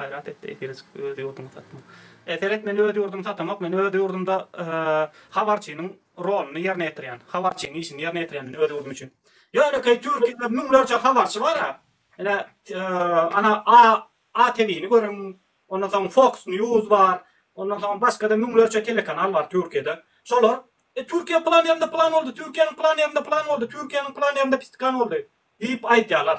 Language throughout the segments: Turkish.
gayret etdi. Öz ýurdum satmak. Eteret men öz ýurdum satmak, men öz ýurdumda habarçynyň roluny ýerine ýetirýän. Habarçynyň işini ýerine ýetirýän öz ýurdum üçin. Ýöne ki Türkiýede müňlerçe habarçy bar ha. Ene ana ATV'ni görün, ondan soň Fox News var, ondan soň başga da müňlerçe telekanal var Türkiýede. Şolar Türkiýe plan ýerinde plan boldy, Türkiýeň plan ýerinde plan boldy, Türkiýeň plan ýerinde piskan boldy. Diýip aýtýarlar.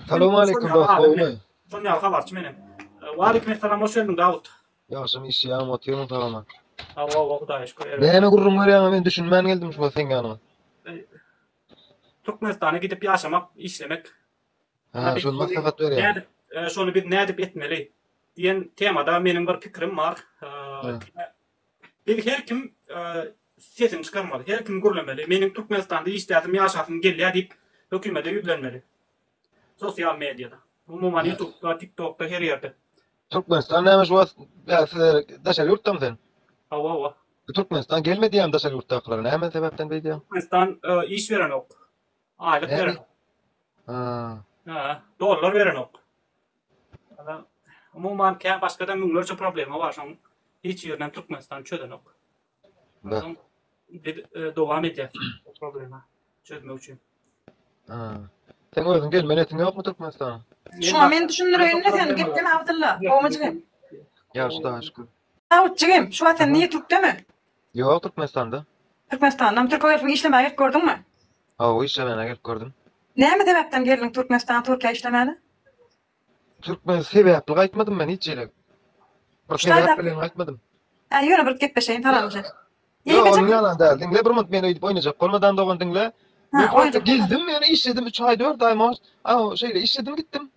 Salam aleykum dostum. Şonýa habarçy menem. Wa aleykum salam, hoş geldin Davut. Ýaşam işýän otyrum tarama. Allah Hudaýa şükür. Näme gurrun görýän men düşünmän geldim şu sen ýanyma. Türkmenistana gidip ýaşamak, işlemek. Ha, şol maslahat berýär. Şonu bir nädip etmeli diýen temada meniň bir pikrim bar. Bir her kim sesini çıkarmalı, her kim gürlemeli. Meniň Türkmenistanda işdädim, ýaşasym gelýär diýip hökümete ýüklenmeli. Sosial medyada. Umuman YouTube'da, TikTok'ta her ýerde. Türkmenistan näme şu daşar ýurtdam sen? Hawa. Türkmenistan gelmediýän daşar ýurtdakylar näme sebäpden beýdýär? Türkmenistan iş veren ok. Aýlyk veren ok. Dollar veren ok. Umuman käm başgadan müňlerçe problema bar şoň. Hiç ýerden Türkmenistan çöden ok. Dowam edýär problema çözmek üçin. Sen özüň gelmen etiň ýokmy Türkmenistana? Şu men düşündirýän sen gitdim Abdulla. Gowmajygym. Ýaşda şükür. Davutjygym, şu sen niýe Türkdemi? Ýok, Türkmenistanda. Türkmenistandan Türkiýe işlemäge gördüňmi? Ha, işlemene gelip gördüm. Näme sebäpden geldiň Türkmenistana Türkiýe işlemäge? Türkmen sebäpli gaýtmadym men hiç ýere. Bir sebäp bilen gaýtmadym. Ýöne bir gepleşeýin taramjy. Ýok, ýalan däl. Diňle bir mut meni öýdüp oýnajak bolmadan dogan diňle. Ben geldim yani işledim 3 ay 4 ay mı? Şeyle işledim gittim.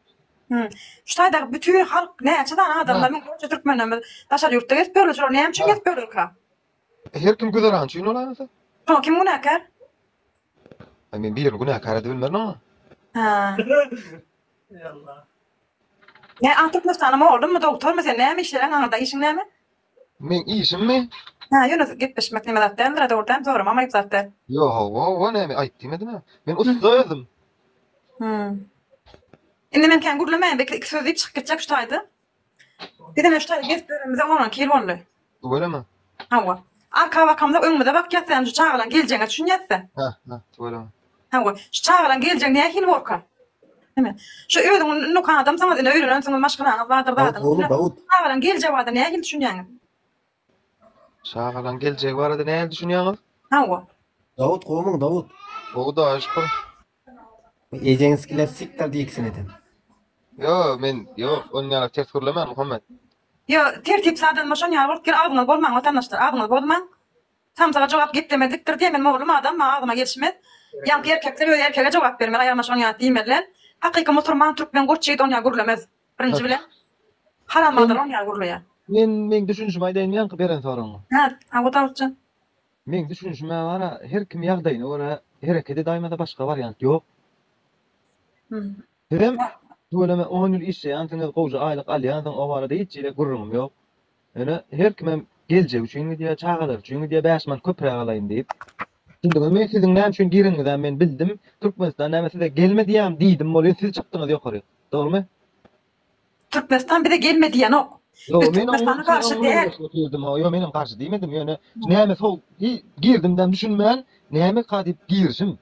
Şu taýda bütün halk näçedan adamlar müňlerçe türkmenler daşar ýurtda geçip böyle şol näme üçin geçip böyle ka? Her kim güzel üçin olansa. Şo kim günäkär? Men bir günäkär edip bilmem ama. Ha. Ey Allah. Ne Türkmenistan'a mı oldun mu doktor mu sen näme işleräň aňarda işiň näme? Men işim mi? Ha, ýöne gitmeşmek nimelerden de oradan sorum ama ýoksa. Yo, näme aýtdym edime? Men ustaýdym. Indi men kän gurlamäň bekle iki söz diýip çykyp gitjek şu taýda. Dedim şu taýda geçip göremize onan kil boldy. Bolamy? Hawa. Arka bakamda öňümde bak ýatsan şu çağılan geljeňe düşünýärse. Ha, bolamy. Hawa. Şu çağılan geljeň näme hil borka? Hemen. Şu öýüň nukan adam saňa diňe öýrenen soň maşgalaňyz bardyr da. Davut. Çağılan geljek barda näme hil düşünýäňiz? Çağılan geljek barada näme düşünýäňiz? Hawa. Davut gowmyň Davut. O da aşkım. Ejenskiler siktir diýeksin edin. Yo, men onlara ters görlemän Muhammed. Yo, tertip sadan maşan ýalyp gir agyna bolmaň watandaşlar, agyna bolmaň. Samsaga jogap gitmedikdir diýmen mowlum adam ma agyma gelişmez. Ýa-da erkekler öýe erkege jogap bermer, aýar maşan ýa diýmerler. Hakyky musulman türkmen goççy dünýä gürlemez. Birinji bilen haramdyr on ýa gürleýär. Men düşünjüm aýdaýyn ýanky beren soraňy. Ha, awatawçy. Men düşünjüm bara her kim ýagdaýyna göre hereketi daýmada başga variant ýok. Hem döwleme 10 ýyl işleýän, tüňe gowja aýlyk alýan, o barada hiç ýere gurrumam ýok. Ene her kim geljek üçin diýe çağalar, üçin diýe 5 man köprä alaýyn diýip. Şimdi men siziň näme üçin giriňizden men bildim. Türkmenistan nämesi de gelmediýäm diýdim, bolýar siz çykdyňyz ýokary. Dogrymy? Türkmenistan bir de gelmedi ýa nok. Yo, men Türkmenistan'a karşı diýdim. Yo, menim karşı diýmedim. Ýöne näme sol girdimden düşünmän, näme kadyp girişim.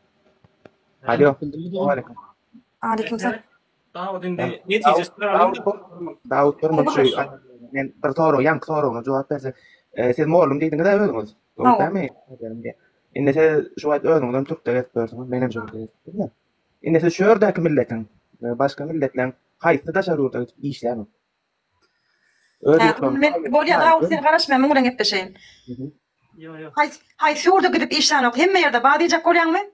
Alo. Aleyküm. Aleykümselam. Davut indi netijesi alalım. Davut durmuşy. Men bir soru, ýanky soruňa jogap berse, siz mowlum diýdiňiz de özüňiz. Dogrymy? Indi siz şu wagt özüňizden türkçe geçip bersiňiz, menem jogap berdim. Indi siz şu ýerdäki milletin, başga milletleň haýsy daşar ýurda işlämi? Men bolýar Davut sen garaşma, men bilen gepleşeýin. Yo. Haýsy ýurda gidip işlänok, hemme ýerde bar diýjek bolýarmy?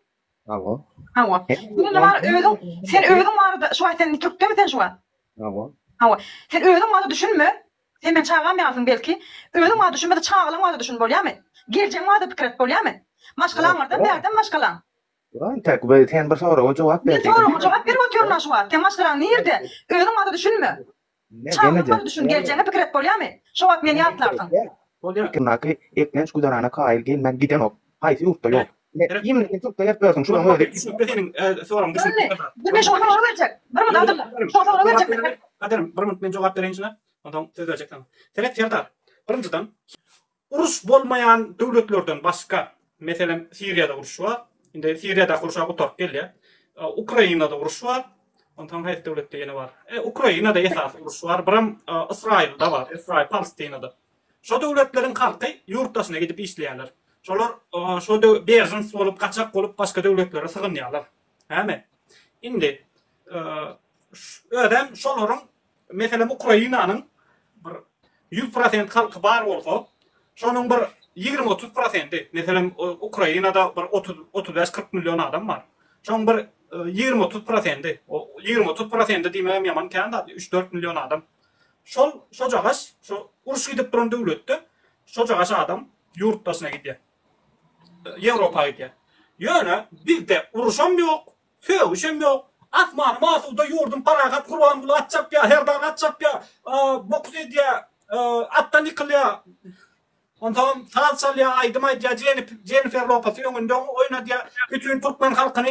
Hawa. Hawa. Bunu var öýdüm. Sen öýdüm barda şu wagt sen türkdemi sen şu wagt? Hawa. Hawa. Sen öýdüm barda düşünme. Sen men çağıram ýazdyň belki. Öýdüm barda düşünmede çağılan barda düşün bolýarmy? Geljeň barda pikir et bolýarmy? Maşgalaňlardan berdim maşgalaň. Ulan tek bu sen bir soruga jogap Ben berdin. soruňa jogap berip oturýan şu wagt. Sen maşgalaň nerede? Öýdüm barda düşünme. Çağılan barda düşün, geljeňe pikir et bolýarmy? Şu wagt meni ýatlarsyň. Bolýar. Kınaki eklenç gudarana kail gelmen giden ok. Haýsy ýurtda ýok. Ýemine türkçe geçip bersiň, şunu öýdük. Düşünüp senin sorum düşünüp. Bir beş orta verecek. Bir mi dağıtırlar? Orta verecek. Kaderim, bir minut men jogap bereyim şuna. Ondan söz verecektim. Teret Serdar. Birinjiden, uruş bolmayan döwletlerden başka, mesela Suriýada uruş var. Indi Suriýada uruşa gutarp gelýär. Ukrainada uruş var. Ondan haýsy döwletde ýene var. Ukrainada esas uruş var. Biram Israilda var. Israil Palestinada. Şo döwletleriň halky ýurtdaşyna gidip işleýärler. Şolar şo bezins bolup, kaçak bolup başga döwletlere sygynýarlar. Häme. Indi ödem şolaryň mesela Ukrainanyň bir 100% halky bar bolsa, şonuň bir 20-30%, mesela Ukrainada bir 35-40 milyon adam var. Şonuň bir 20-30%, o 20-30% diýmegem ýaman kän da 3-4 milyon adam. Şo jagaş, şo uruş gidip duran döwletde, şo jagaş adam ýurtdaşyna gidýär. Ýewropaga gidýär. Ýöne bizde uruşam ýok, söwüşem ýok. Asman masuda yurdum paragat kurban bula atçap ya, herdan atçap ya, boks edýär, attan ýykylýar. Ondan salsalya aydymay Jennifer Lopez öňünde oýnadýar. Bütün Türkmen halkyny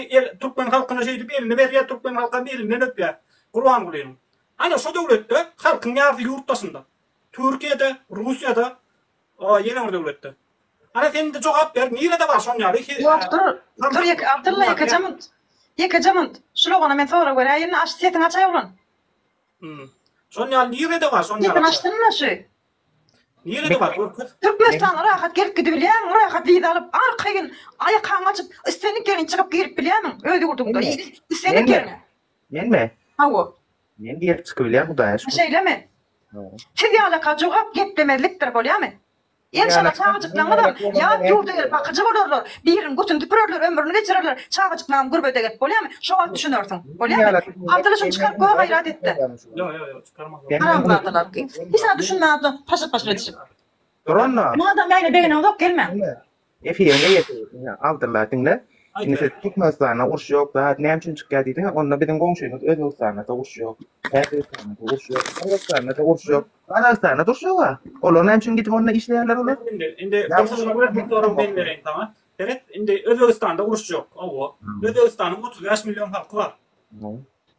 şeýdip elini berýär, Türkmen halkyny elinden öpýär. Kurban bulayım. Ana şu döwletde halkyň ýardy ýurtdaşynda. Türkiýede, Russiýada, ýene bir döwletde. Ana sen de jogap ber, nirede bar şoň ýary? Ýokdur. Dur Abdulla Ýekajamynt. Şulagana men sonra göräýin, aç setini açaý bolan. Şoň ýaly nirede bar şoň ýaly? Setini açdyrma şu. Nirede bar? Türkmenistan rahat gelip gidebilýän, rahat viza alıp arkaýyn aýakyny açyp istenik ýerine çykyp girip bilýärmiň. Öýde gurdumda. Istenik ýerine. Men mi? Hawa. Men girip çıkybilýär bu da. Şeýlemi? Siz ýalaka jogap geplemezlikdir bolýarmy? Inşallah çağıcıklarına da ya yurda gelip bakıcı olurlar. Birin gutun tüpürürler, ömrünü geçirirler. Çağıcıklarına gurbete gelip bolýar mı? Şu an düşünürsün. Bolýar mı? Abdülhaş'ın çıkarıp koya gayret etti. Yok çıkarmaz. Haram bıraktılar. Hiç sana düşünmezdi. Paşa paşa edişim. Duronna. Bu adam yayla begine oluk gelme. Efiyene yetir. Aldılar dinle. Şimdi siz Türkmenistan'a uruş yok da ne için çıkıyor dedin? Onunla bizim komşuyumuz Özbekistan'da da uruş yok. Ermenistan'da da uruş yok. Kazakistan'da da uruş yok. Kazakistan'da da uruş yok ha. Onlar ne için gidip onunla işleyenler olur? Indi bir sorum ben vereyim tamam. Evet, indi Özbekistan'da uruş yok. Özbekistan'ın 35 milyon halkı var.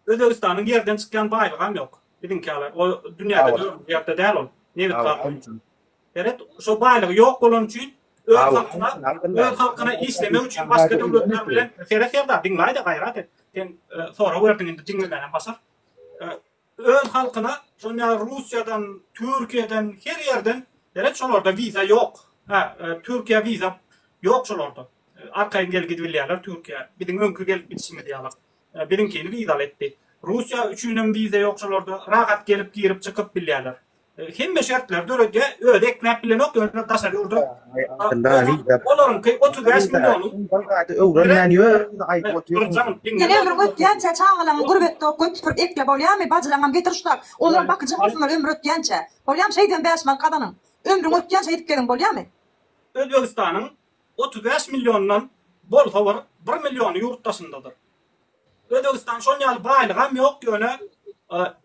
Özbekistan'ın yerden çıkan baylığı hem yok. Bizimkiler o dünyada dört yerde değil ol. Nevit kalkı. Evet, şu baylığı yok olan için öz halkına işlemek için başka devletler bilen Serdar dinlaydı gayret et. Sen sonra verdin indi dinlemeden basar. Öz halkına sonra Rusya'dan, Türkiye'den, her yerden evet şolarda viza yok. Türkiye viza yok şolarda. Arkayın gelip gidiyorlar Türkiye. Bizim önkü gelip bitişimi diyorlar. Bizimkini viza etti. Rusya üçünün viza yok şolarda. Rahat gelip girip çıkıp biliyorlar. Hem şartlar dörde ödek bilen ok önüne taşar yurda. Oların ki 35 milyonu. Yine ömrü ötýänçe çağalan gurbetde götürüp ekle bolýarmy? Bajylaňam getirişler. Olar bakıcı bolsunlar ömrü ötýänçe. Bolýam şeýden bäşman kadanyň. Ömrü ötýänçe edip gelin bolýarmy? Özbekistan'ın 35 milyondan bolsa var 1 milyonu yurtdaşyndadyr. Özbekistan şoň ýaly baýlyk hem ýok ýöne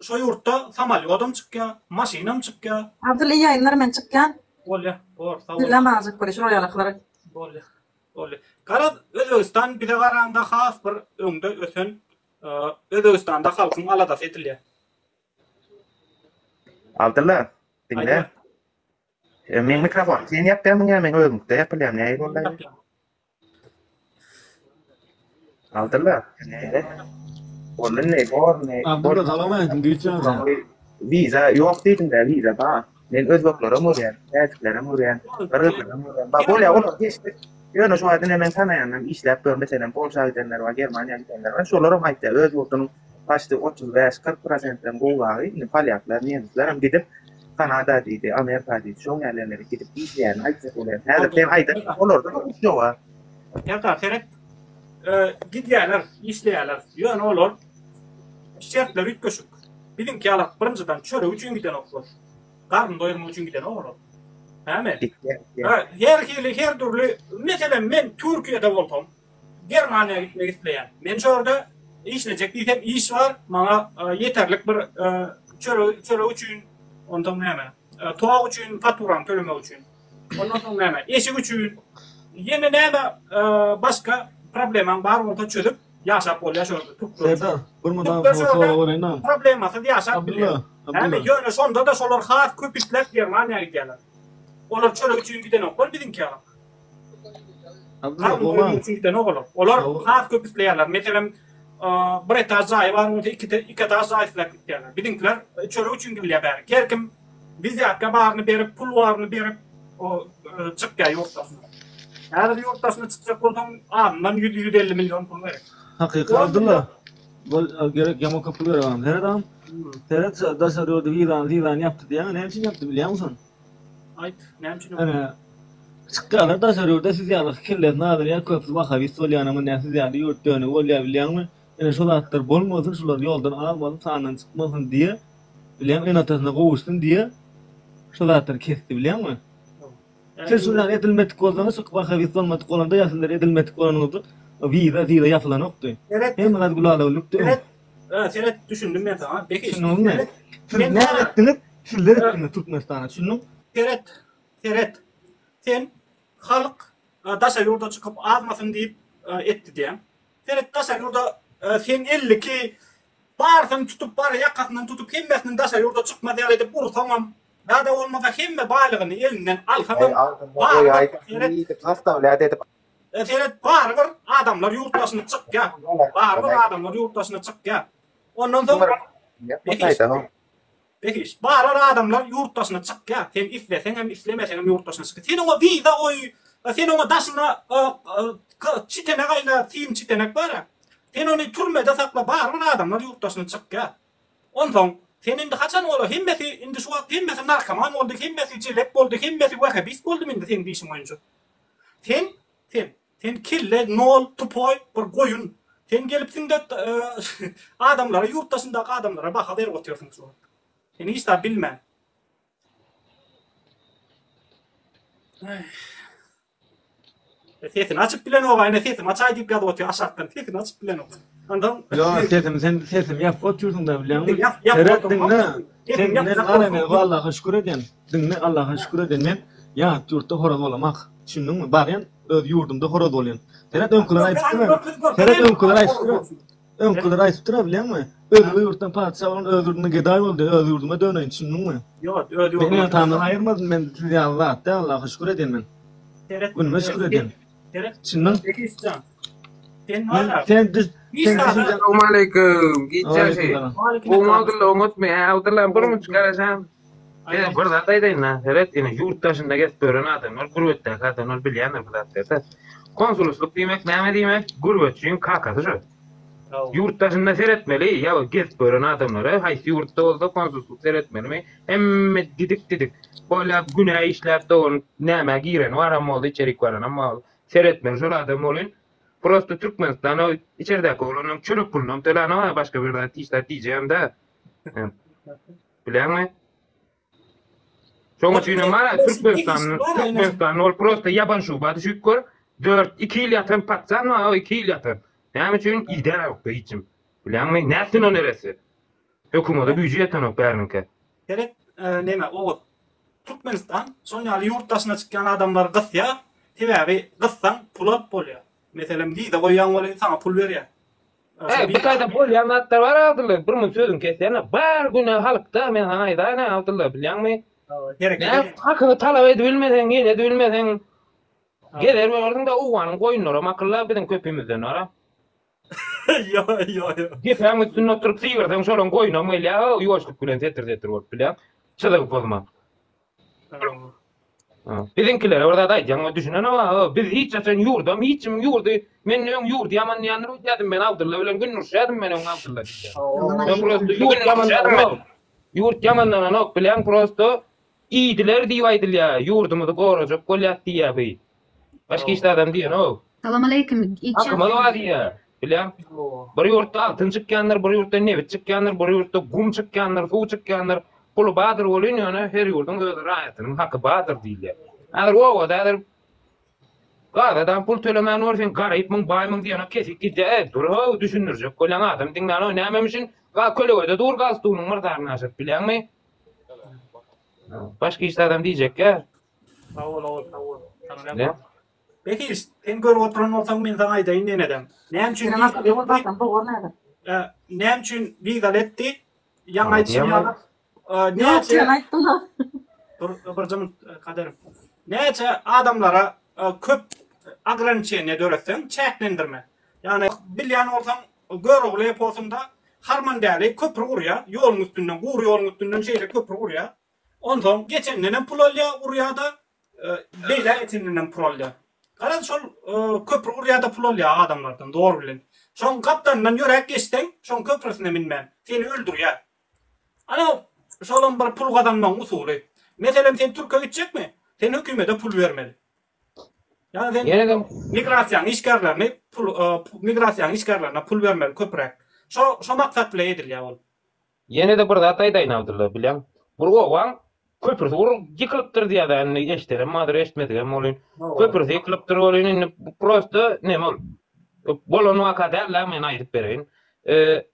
şu yurtta samolyodum çykýar, maşinam çykýar. Abdulla ýaýynlar men çykýan. Bolýar, bor, sag ol. Dilamazyk bolýar şu ýalaklar. Bolýar. Gara Özbekistan bir de garanda has bir öňde ösen Özbekistanda halkyň aladasy edilýär. Aldılar. Dinle. Men mikrofon. Sen yapýarmyň ya men özümde yapylýar. Näme bolýar? Aldılar. Onun ne bor ne? Abdullah salamayın diyeceğim. Viza yok dedim de viza ba. Men özbeklerim öğren, erkeklerim öğren, kırgızlarım öğren. Ba bolya olur geçti. Yöne şu adını men sanayandan işlep böyle mesela Polşa gidenler var, Germaniya gidenler var. Şolarum aytda özbeklerin başta 35-40%'den gowagy, Polyaklar, Nemsler hem gidip Kanada diýdi, Amerika diýdi, şoň ýerlerine gidip işleýän aýtsa bolar. Häzir ben aýdyp olarda uçuyor ha. Ýa-da Ferhat gidýärler, işleýärler. Ýöne olar şertler ütköşük. Bizimki alak birinjiden çöre üçin giden oklar. Garyn doýurmak üçin giden oklar. Häme? Her türlü mesela men Türkiýede bolsam, Germaniýa gitmek isleýär. Men şorda işlejek diýsem iş var, maňa ýeterlik bir çöre üçin ondan näme? Toğ üçin faturam tölemek üçin. Ondan soň näme? Eşik üçin. Ýene näme başga problemam bar bolsa çözüp Yaşap bol yaşordu. Serdar, bir mudan Tüp sonra göçörde orayna. probleması yaşap bilir. Abdullah, Hem Abdullah. yönü sonda da solar has köpükler Germaniýa giderler. Olar çörek üçin giden oklar bizimki ya. Abdullah, Tam ola. üçin giden oklar. Olar Doğru. has köpüklerler. Mesela bir etaj zay var, onda iki etaj zayıflar giderler. Bizimkiler çörek üçün gidiyor bari. Gerkim biz yakka barını berip, pul varını berip o çıkya yurttasına. Eğer yurttasına çıkacak olsam anından 100-150 milyon pul verir. Haqiqat Abdullah. Bol gerek yama kapı verelim. Serdar, Serdar da sarıyordu viran yaptı diye. Ne için yaptı biliyor musun? Ayt, ne için Ana çıkkalar da sarıyordu siz yalı kirler nadir ya köprü bakabi solyanamın ne siz yalı yurt dönü olya biliyor musun? Yani şu atlar bolmasın şular yoldan almasın sağından çıkmasın diye biliyorum en atasına kovuşsun diye şu atlar kesti biliyor musun? Siz şundan edilmedik olduğunu sık bakabi olmadık olanda yasınlar edilmedik olan oldu. Vida yapılan yoktu. Evet. Hem az gulalı oluktu. Evet, düşündüm ben tamam. Peki. Şunu ne? Siz Ben- ne ettiniz? Sizler ettiniz Türkmenistan'a. Şunu Teret. Sen halk daşa yurda çıkıp azmasın deyip etti diye. Teret daşa yurda sen 50 ki bağırsın tutup var yakasından tutup hemmesinin daşa yurda çıkma diye edip vur tamam. Daha da olmasa hemme bağlığını elinden al tamam. Oy aytip zastavlat edip Teret bağırır adamlar yurtdaşına çık ya. Bağırır adamlar yurtdaşına çık ya. Ondan sonra Peki, bağırar adamlar yurtdaşına çık ya. Sen iflesen hem iflemesen hem yurtdaşına çık. Sen ona viza oy, sen ona daşına çitenek ayna, film çitenek var ya. Sen onu türmede sakla bağırar adamlar yurtdaşına çık ya. Ondan sen indi kaçan ola, hemmesi indi şu an hemmesi narkoman oldu, hemmesi cilep oldu, hemmesi vakabist oldu indi senin işin oyuncu. Sen kille, nol, tupoy, bir koyun. Sen gelipsin de adamlara, yurtdaşındaki adamlara baka verip otuyorsun şu an. Seni hiç de bilmem. Sesini açıp bilen o var, sesini açay deyip yadı otuyor aşağıdan, sesini açıp bilen o. Anladın? ya sesim yap otursun da biliyor musun? Yap, Seret otur, dinle. otur. Sen Yap, ben yap, aleme otur. Allah'a şükür edin. Dinle Allah'a şükür edin. Men ya yurtta horoz olamak. Düşündün mü? Baren öz yurdumda horoz olayan. Seret önküler ayıptırma. Seret önküler ayıptırma. Önküler ayıptırma biliyor musun? Öz yurttan padişah olan öz yurduna geday oldu. Öz yurduma döneyim. Düşündün mü? Yok, öyle yok. Beni yatağımdan ayırmadın ben size Allah'a şükür edin ben. Günüme şükür edin. Düşündün? Peki istem. Sen var ya. Sen düz Assalamualaikum. Gitu sih. Aleykümselam. Umut longot me avtalan bir muç garasan. Ya bir zatay deyna. Evet yine yurt dışında get gören adamlar gurbette kadınlar bilýänler bu zatda. Konsolosluk demek, näme demek? Gurbetçiň kakasy şu. Yurt dışında seyretmeli ya get gören adamlara haýsy yurtda bolsa konsolosluk seyretmeli. Hemme didik. Bola günä işläp doğun näme giren waram boldy içerik waran amma seyretmeli şu adam bolyn. Prosto Türkmenistan'a içerideki olanın çörük pulunun tölanı başka bir işler diyeceğim de. Bilen mi? Şoň üçin mara Türkmenistan'ın ol prosto yaban şubaty şükür 2 ýyl ýatyn patsan o 2 ýyl ýatyn. Näme üçin idara ýok beýçim. Bilen mi? Näsin o neresi? Hökümete büýje ýeten ok bärnike. Gerek neme o Türkmenistan soňaly yurtdaşına çıkan adamlar gysya, tebebi gyssan pul alıp bolýar. Mesela viza koyan bolan sana pul berýär. Bir kayda polyanatlar var aldılar. Bir mun sözün kesene bar güne halkta men haýda ne aldılar bilýän mi? Gerek. Ne hakyny talap edip bilmesen, edip bilmesen. Geler ordun da uwanyň goýunlara makylla biziň köpümizden ara. Yo. Gepäň üstüne oturup sigirden şolan goýuna melýa, ýoşlyk bilen tetir bolup bilýän. Çylyk bolma. Bizimkiler orada da jaňa düşünen ama biz hiç açan yurdum, hiçim yurdu. Men öň yurdu yaman ýanry öýdüm men Abdulla bilen gün nurşadym men öň Abdulla. Ben prosto yurt yamandan yurt yamandan ok bilen prosto iýdiler diýip aýdylýar. Yurdumuzy gorajak bolýar diýär. Başka işlerden diýen o. Salam aleykum. Akmal var diýär. Bilen bir yurtda altyn çykýanlar, bir yurtda nebit çykýanlar, bir yurtda gum çykýanlar, suw çykýanlar. Pulu badır bolýan ýöne her ýurdun öz raýatynyň haky badır diýilýär. Agar o da garadan pul tölemän bolsa garaýyp myň baýmyň diýene kesik gidýär. Dur ho düşünürjek bolan adam diňden o nämemişin ga kölegede dur galstugynyň myrdaryny aşyp bilýänmi? Başka işlerden diýjek ya. Sağ ol. Ne? Peki sen görüp oturan olsan men sana aýdaýyn denedem. Näme üçin Sen nasıl yol baksan bu gornaýdy. näme üçin bigal etdi? Ýa aýtşy Diyemem. ýa. Yok sen aýtdın ha. Bir zaman kaderim. Näçe adamlara köp agrançyny döretsen çäklendirme. Yani bilýän bolsaň görügli bolsunda harman däli köprü gurýa, ýoluň üstünden, gur ýoluň üstünden şeýle köprü gurýa. Ondan geçenden pul alýa gurýa da beýle etininden pul alýa. Gara şol köprü gurýa da pul alýa adamlardan dogry bilen. Şoň kaptandan ýörek geçsen, şoň köprüsine minmän, seni öldürýär. Ana şolun bir pul kazanman usuly. Mesela sen Türkiye'ye gidecekmi? Sen hükümete pul vermeli. Yani sen Ýene de migrasiýanyň işgärlerine pul vermeli köprek. Şo maksat bilen edilýär ol. Ýene de bir zat aýdaýyn Abdulla bilen. Bir gowaň köprüsi ýykylypdyr diýär da eşderem madyr eşitmedigem bolýan. Köprüsi ýykylypdyr bolýan prosto neme ol. Bolan wakadarlar men aýdyp bereýin.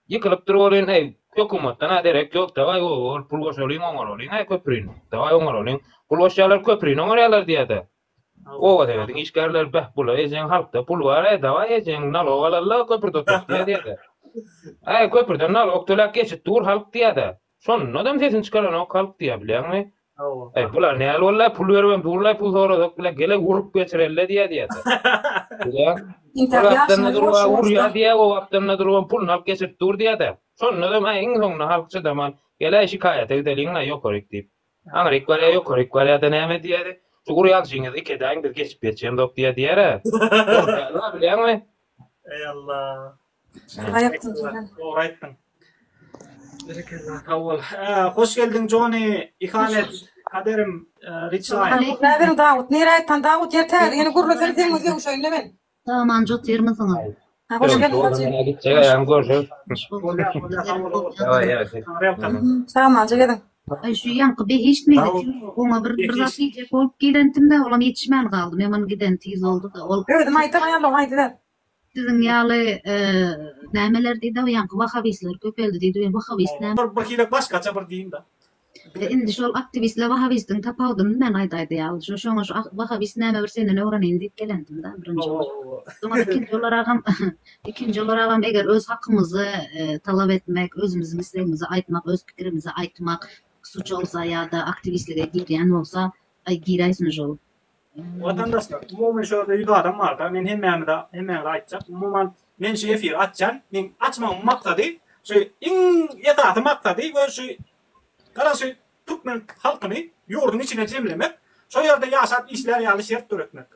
Ýykylypdyr bolýan hökümetden aderek ýok da vay ol pul goşalyň oňar bolýan köprüni. Da vay oňar bolýan. Pul goşalar köprüni oňarýarlar diýär. O wagtda işgärler bäh bula ejen halkda pul bar da vay ejen nalog alarlar köprüde diýär. Köprüden nalog tölek geçip dur halk diýär. Şon adam sesini çıkaran o halk diýär bilenmi? Bular näle bollar pul bermem durlar pul soradak bilen gele urup geçirerler diýär. İnternasyonal Urya diye o wagtda durgan pulny alyp geçip dur diýär. Şonda da iň soňuna halkça da gele şikayet edeliňler ýokaryk diýip. Aňryk barýa ýokaryk barýa da näme diýär? Şu gurýal şeňiz ikeden bir geçip geçýän dok diýär. Orada bilenmi? Ey Allah. Aýapdın sen. Doğru aýtdyň. Berekellah tawal. Hoş geldin Johnny. İhanet kaderim Richline. Näberin Dawud, nere aýtdan Dawud ýertädi. Ýene gurulsa diýmez ýok şöyle men. Tamam, jot ýerme sana. Ha, hoş geldin bacı. Tamam, jegedin. Ay şu yankı be hiç mi? Ona bir zat yiyecek olup gidentim de olam yetişmän kaldım. Hemen giden tiz oldu da. Ol Öýdüm aýtdan aýarlaw aýdylar. sizin ýaly nämeler diýdi o yankı wahabistler köpeldi diýdi. Ben wahabist näme? Bir hilek başgaça bir diýin da. Indi şol aktivistler wahabistin tapawdyny men aýdaýdy ýaly. Şoňa şu wahabist näme bir senden öwrenin diýip gelendim da birinji. Sonra ikinci olaragam eger öz hakkımızı talap etmek, özümüzün islegimizi aýtmak, öz pikirimizi aýtmak suç olsa ya da aktivistliğe girýän bolsa giräýsin şol. Vatandaşlar, umumen şöyle ýüze adam var da, men hemmäni aýtjak. Umumen men şu efir açjan, men açmam maksady, şu iň ýetaty maksady we şu gara şu Türkmen halkyny ýurdun içine jemlemek, şo ýerde ýaşap işler ýaly döretmek.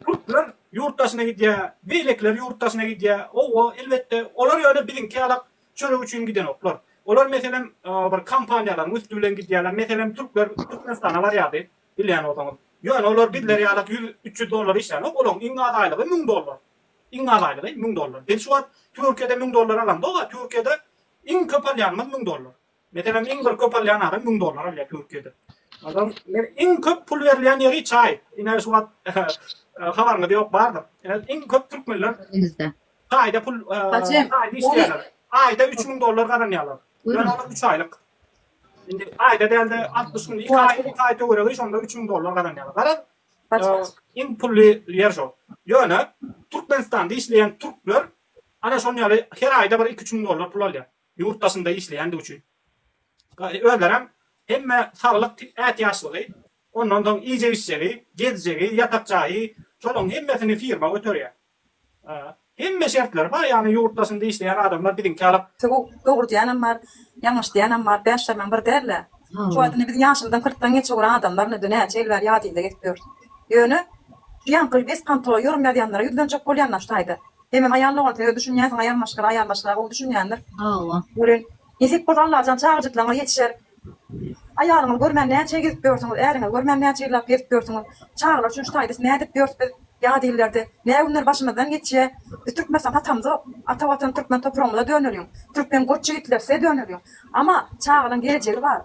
Türkler yurttaşyna gidýär, beýlekler yurttaşyna gidýär. O elbetde olar ýöne bilinki alak çörek üçin giden oklar. Olar meselem bir kampaniýalar üstü bilen gidýärler. Meselem Türkler Türkmenistana barýardy. Bilýän otaňyz. Ýöne olar billeri alak $300 işlän, olaň iň az aýlygy $1000. Iň az aýlygy $1000. Ben şu wagt Türkiýede $1000 alam da, Türkiýede iň köp alýanymyz $1000. Meselem iň bir köp alýan adam $1000 alýar Türkiýede. Adam iň köp pul berilýän ýeri çay. Ine şu wagt habarına ýok bardyr. Yani iň köp türkmenler Elinizde. aýda pul aýda işleýärler. Aýda $3000 garanýarlar. Yani 3 aýlyk. Indi aýda dälde 60 gün 2 aý töwereli şonda $3000 garanýarlar. Gara iň pully ýer şo. Ýöne Türkmenistanda işleýän türkler ana şoňaly her aýda bir $2-3 pul alýar. Ýurtdaşynda işleýändi üçin. Ölerem hemme saglyk ähtiýaçlygy, ondan soň iýje işleri, gezjegi, ýatak jaýy, şolaň hemmesini firma götürýär. Hemme şertler bar, ýani ýurtdaşynda işleýän adamlar bilinki alyp. Dogry diýenem bar, ýalňyş diýenem bar, beşlerden bir derler. Şu wagtda biz ýaşydan 40-dan geçe bolan adamlar näçe ýyllar ýadyda getipdir. Ýöne ýankı biz kantola yorum ýazýanlara ýüzden çok bolýanlar şaýdy. Hemem aýarly bolsa düşünýäň aýarmaşgyra bol düşünýändir. Allah. Bulen ýesip bolanlardan çağırjyklaryna ýetişer. Aýalyňy görmän näçe gidip ýörsiňiz, äriňi görmän näçe ýyllap gidip ýörsiňiz. Çağırlar şunu şaýdys nädip ýörsüz ýa diýillerdi. Näme günler başymyzdan geçýär. Türkmenistan atamyzy ata watan türkmen toprağymyza dönelýär. Türkmen goççy gitlerse dönelýär. Ama çağırlaryň gelejegi bar.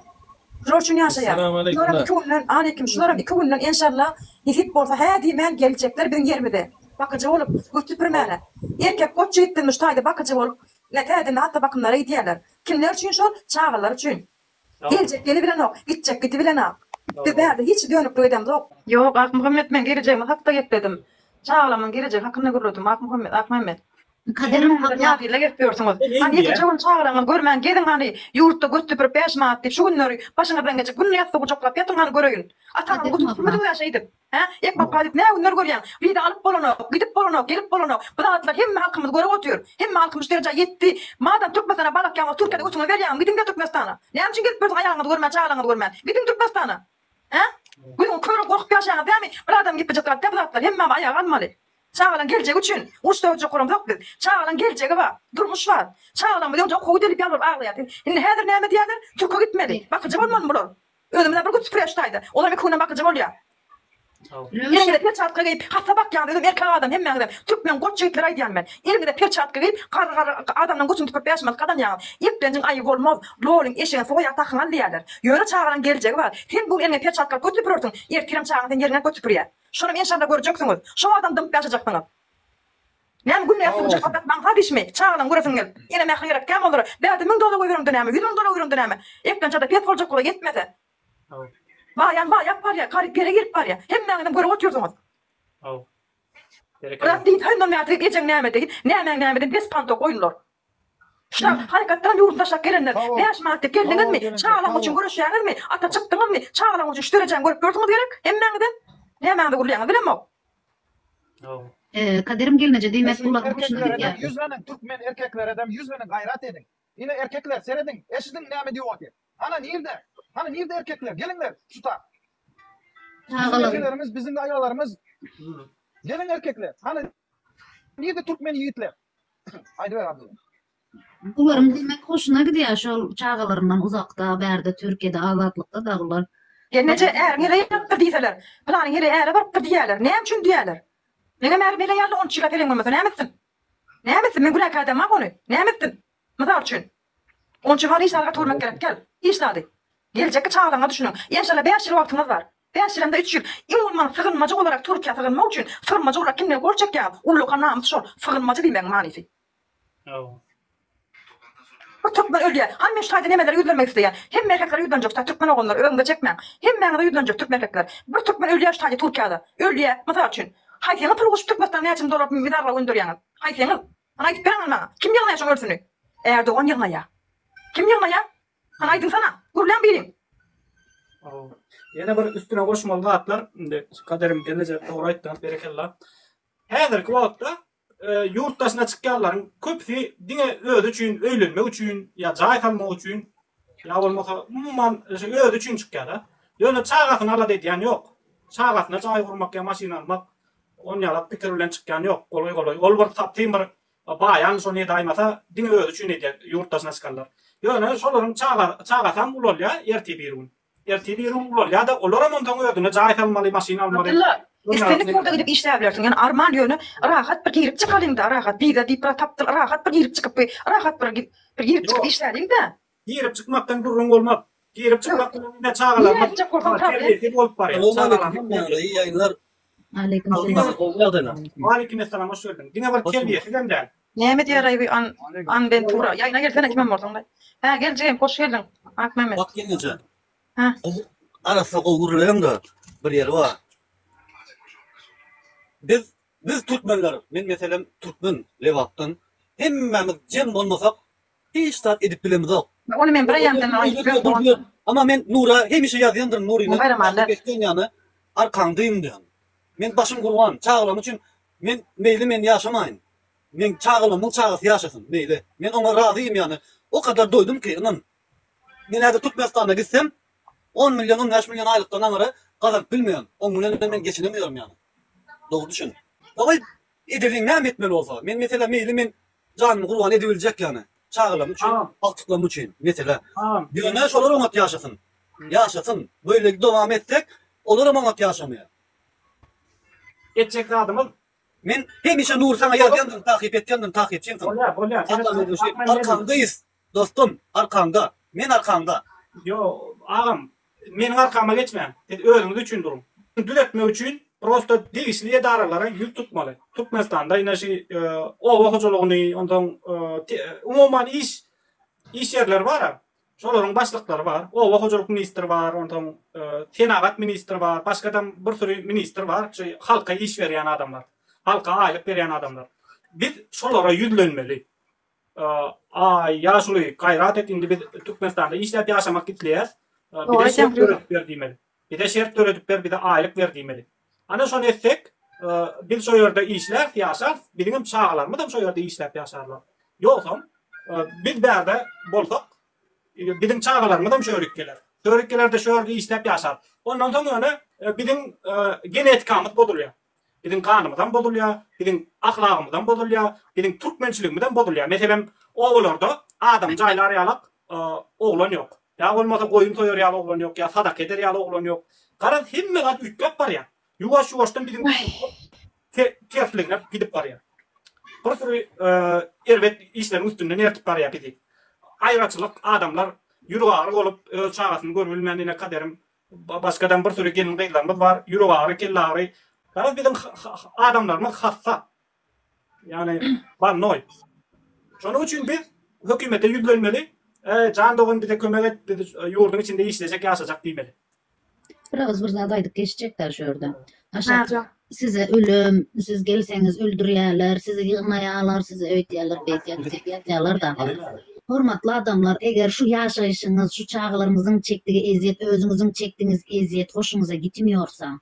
Şol üçin ýaşaýar. Aleyküm. Şulara 2 günden inşallah ýesip bolsa hä diýmän geljekler biziň ýerimizde. Bakıcı olup götürmeli. Erkek goççy gitdirmiş taýda bakıcı olup nätädimi hatta bakımlara gidiyorlar. Kimler için şol? Çağırlar için. Gelecek geli bilen ok, gidecek gidi bilen ok. Berde hiç dönüp edem yok. Yok, Ak Muhammed men geleceğimi hakta gitmedim. Çağlamın gelecek hakkında görürdüm. Ak Muhammed. Kaderim Ya birle getiriyorsunuz. Ne Hani diyeyim iki çoğun çağıranız görmen gedin hani yurtta götürüp 5 maat deyip şu günleri başına geçecek. Bunu yatsa bu çoklap yatın hani görüyün. Atanın Kaderim götürüp abla. mü yaşaydık? Ek bak hadip ne günler görüyen. Bir de alıp bolonu, gidip bolonu, gelip bolonu. Bu dağıtlar hem halkımız göre oturuyor. Hem halkımız derece yetti. Madem Türkmenistan'a balık yağmur Türkiye'de uçunu veriyorum. Gidin de Türkmenistan'a. Ne için gidip böyle ayağınızı görmen, çağıranızı görmen. Gidin Türkmenistan'a. Gidin körü korkup yaşayan değil mi? Bir adam gidip bıcaklar, deputatlar hem ayağı almalı. Çağalan gelecek için uçta ötecek kurum yok biz. Çağalan geleceği var. Durmuş var. Çağalan bir önce koyu delip yalıp ağlayatı. Şimdi hedir ne diyorlar? Türk'e gitmedi. Bakıcı olmadı mı bunlar? Önümüzde bir gün süpreçtaydı. Onlar bir kuyuna bakıcı oluyor. Yine de perçatka giyip hatta bak ya dedim erkek adam hem dedim Türkmen koç yiğitler aydiyan ben. Yine de perçatka giyip adamdan koçun tüpür beşmez kadın ya. İplencin ayı olmaz. Lolun eşeğe soğuya takın al diyorlar. Yöre çağıran geleceği var. Sen bu eline perçatka götürürsün. Ertirim çağıran yerine götürüyor. Şunu inşallah göreceksiniz. Şu adam dım yaşayacaksınız. Nem günne yapacak adam ben hadi işme. Çağıran görürsün gel. Yine mehri gerek kem olur. Ben de $1000 koyuyorum dönemi. $100 koyuyorum dönemi. Eklençada pet olacak kola yetmedi. Bayan var ya, karı pere girip var ya. Hem ben göre oturuyorsunuz. Bırak değil, hem de artık geçen neyemedi, bez panto koyunlar. Şuna harekattan yurttaşlar gelenler. 5 madde geldiniz mi? Çağlan için görüşeceğiniz mi? Ata çıktınız mı? Çağlan için ştüreceğini görüp gördünüz gerek. Hem ben de görüyorsunuz, bilen mi? Kaderim gelince demek bunlar hoşuna Erkekler gidiyor. edem, yüzlenin Türkmen erkekler edem, yüzlenin gayret edin. Yine erkekler seyredin, eşidin ne diyor ki? Hani nerede erkekler? Gelinler, tuta. Bizim Çağalan. erkeklerimiz, bizim de ayalarımız. Gelin erkekler. Hani nerede Türkmen yiğitler? Haydi ver abi. Bunların demek hoşuna gidiyor şu çağalarından uzakta, berde, Türkiye'de, azatlıkta dağlar. Nece eğer nereye yaptır diyeler. Planı nereye eğer varıp diyeler. Ne için diyeler? Benim eğer böyle yerle 10 çıkart elin olmasa ne emetsin? Ne emetsin? Ben güzel kadem onu. Ne emetsin? Mesela için. 10 çıkart işlerine turmak gerek gel. İşlerdi. Gelecek çağlarına düşünün. İnşallah 5 yıl vaktimiz var. 5 yılında 3 yıl. İmurman sığınmacı olarak Türkiye sığınma için. Sığınmacı olarak kimle görecek ya? Ulluka namı şu. Sığınmacı diyeyim ben manifi. Bu Türkmen ölüyor. Hem müşahede nemeleri yüzlenmek isteyen. Hem erkekler yüzlenecek. Türkmen oğulları önünde çekmeyen. Hem ben de yüzlenecek Türkmen erkekler. Bir Türkmen ölüyor şahide Türkiye'de. Ölüyor. Mesela için. Haydi pul kuş Türkmenistan ne için dolar milyarla öndürüyorsunuz. Haydi ana git ben anlama. Kim yalına yaşam ölsünü? Erdoğan yalına ya. Kim yalına ya? Ana sana. Gurlan bilin. Yine bir üstüne koşmalı atlar. Kaderim gelecek doğrayttan berekellah. Häzirki wagtda yurttaşına çıkanların köpüsi dine ödü üçün, öylünme üçün, ya cahit alma üçün, ya olmasa umman ödü üçün çıkıyor da. Yönü çağatın ala dediyen yok. Çağatına çay vurmak ya maşin almak, on yalap pikirülen çıkan yok. Kolay. Ol bir taptayım bir bayan sonu daimasa dine ödü üçün ediyor yurttaşına çıkanlar. Yönü soların çağatan bulol ya ertibirun. Ertibirun bulol ya da olara montan ödüne cahit almalı, maşin almalı. Abdullah. İstenip orada gidip işleyebilirsin. Yani arman yönü rahat bir girip çıkalım da rahat. Bir de dipra taptır rahat bir girip çıkıp rahat bir girip çıkıp işleyelim de. Girip çıkmaktan durun olmaz. Girip çıkmaktan ne çağırlar. Girip çıkmaktan tabii. Terbiyesi bolup var ya. İyi yayınlar. Aleyküm selam. Aleykümselam, hoş geldin. Dine var terbiyesi dem de. Neymet yarayı an ben tura. Yayına gelsene kimem ortamda. Ha geleceğim hoş geldin. Ak Mehmet. Bak gelince. Ha. Arasına kol vurulayan da bir yer var. Biz Türkmenler, men mesela Türkmen Levat'tan hemmemiz cem olmasak hiç tat edip bilemiz yok. Onu ben bir yandan ayıp. Ama men Nura hemişe yazıyandır Nuri'nin. Bayram Allah. Yani arkandayım diyor. Men başım kurban, çağılam için men meyli men yaşamayın. Men çağılamın çağısı yaşasın meyli. Men ona razıyım yani. O kadar doydum ki inan. Men hadi Türkmenistan'a gitsem 10 milyon, 15 milyon aylıktan amara kazanıp bilmiyorum. 10 milyondan ben geçinemiyorum yani. Doğru düşün. Ama edilin ne etmeli olsa. Men mesela meyli men canımı kurban edilecek yani. Çağılam için, baktıklam için mesela. Diyor ne olur ama yaşasın. Yaşasın. Böyle devam etsek olur ama yaşamıyor. Edecek adımız. Men hemişe Nur sana yazyandım, takip edeceksin. Olya. Arkandayız. Dostum, arkanda. Men arkanda. Yo, ağam. Menin arkama geçme. Özünüz üçün durun. Düzeltme üçün prosto devisliye daralara yük tutmalı. Türkmenistan'da yine ova hocaluğunu, ondan umuman iş yerler var ya. Şolaryň başlyklary bar. Owa hojalyk ministri bar, ondan senagat ministri bar, başgadan bir sürü ministr bar. Halka iş berýän adamlar. Halka aýlyk berýän adamlar. Biz şolara yüzlenmeli. Ýaşuly gaýrat etindi biz Türkmenistanda işläp ýaşamak gitleýär. Bir de şert öredip berdiýmeli. Bir de şert öredip bir de aýlyk berdiýmeli. Ana şonu etsek, biz şo ýerde işläp ýaşar, bizim çağalarmy da şo ýerde işläp ýaşarlar. Ýoksam, biz bärde bolsak, bizim çağalarmy da şo ýörük geler. Şörükkeler de şo ýerde işläp ýaşar. Ondan soňra bizim genetikamiz bozulýar. Bizim kanımızdan bozulýar, bizim ahlagymyzdan bozulýar, bizim türkmençiligimizden bozulýar. Meselem, owalarda adam jaýlar ýalyk oglan ýok. Ya bolmasa goýun soýar ýaly oglan ýok, ya sadak eder ýaly oglan ýok. Garan hemme gat üýtläp barýar. Ýuwaş-ýuwaşdan bizim tersligine gidip barýar. Bir sürü erwet işlerin üstünden ertip barýar bizi. Aýraçylyk adamlar ýüregi agry bolup öz çagasyny görbilmändigine kaderim. Başgadan bir sürü gelin gyýlarymyz bar, ýüregi agry, kelle agry. Garan bizim adamlarymyz hassa. Yani bannoy. Şonuň üçin biz hökümete yüzlenmeli. Can Doğan bize kömek et, biz yurdun içinde işleyecek, yaşayacak diýmeli. Biraz bir zat aýdyp geçecekler şu ýerde. Aşağı size ölüm, siz gelseňiz öldürýärler, sizi ýygnaýarlar, sizi öýtýärler, beýtýärler da. Hormatly adamlar, eger şu ýaşaýyşyňyz, şu çağlarymyzyň çekdigi eziyet, özüňiziň çekdiňiz eziyet hoşuňyza gitmiyorsa,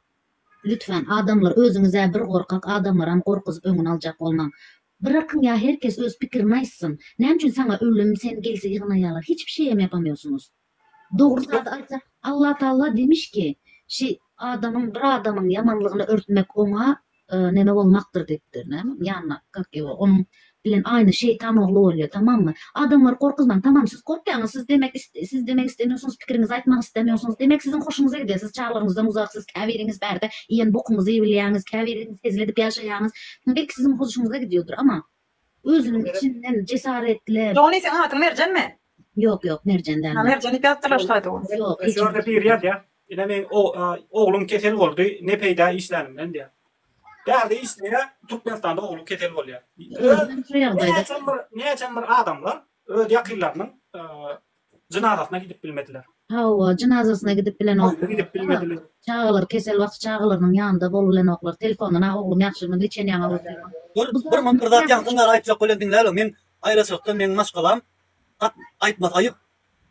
lütfen adamlar özüňize bir gorkak adamlaram gorkuzyp öňüni aljak bolmaň. Bırakın ya herkes öz pikirini aýtsyn. Näme üçin sana ölüm sen gelse ýygnaýarlar, hiçbir şey yapamıyorsunuz. Doğru zat aýtsa Allah Taala demiş ki, bir adamın yamanlygyny örtmek oňa neme bolmakdyr depdir, näme? Ýani kakyo onun bilen aynı şeytan oglu bolýar, tamam mı? Adamlar korkuzman, tamam siz korkýaňyz, siz demek istemiyorsunuz, pikiriňizi aýtmak istemiyorsunuz. Demek sizin hoşuňyza gidýär, siz çağlarınızdan uzaksız, käbiriňiz bärde, iýen bokuňyzy bilýäňiz, käbiriňizi tezledip ýaşaýaňyz. Belki sizin hoşuňyza gidiyordur ama özünün içinden cesaretler. Johnny sen hatyn merjenmi? Yok, merjenden. Ha merjeni ýazdyryşlaýdy o. Yok, Şurada bir yer ya. Yine men oğlum kesel oldu. Ne peyda işlerimden diye. Derdi işleye Türkmenistan'da oğlum kesel oluyor. Ne bir adamlar öz yakınlarının cenazasına gidip bilmediler. Ha, cenazasına gidip bilen oklar. Gidip bilmediler. Çağlar kesel wagt çağlarının yanında bolulan oklar. Telefonuna oğlum ýakşymy liçen ýaňa Bir mümkünat ýaňdyňlar aýtjak bolan dinler. Men aýraçykda men maşgalam. Aýtmak aýyp.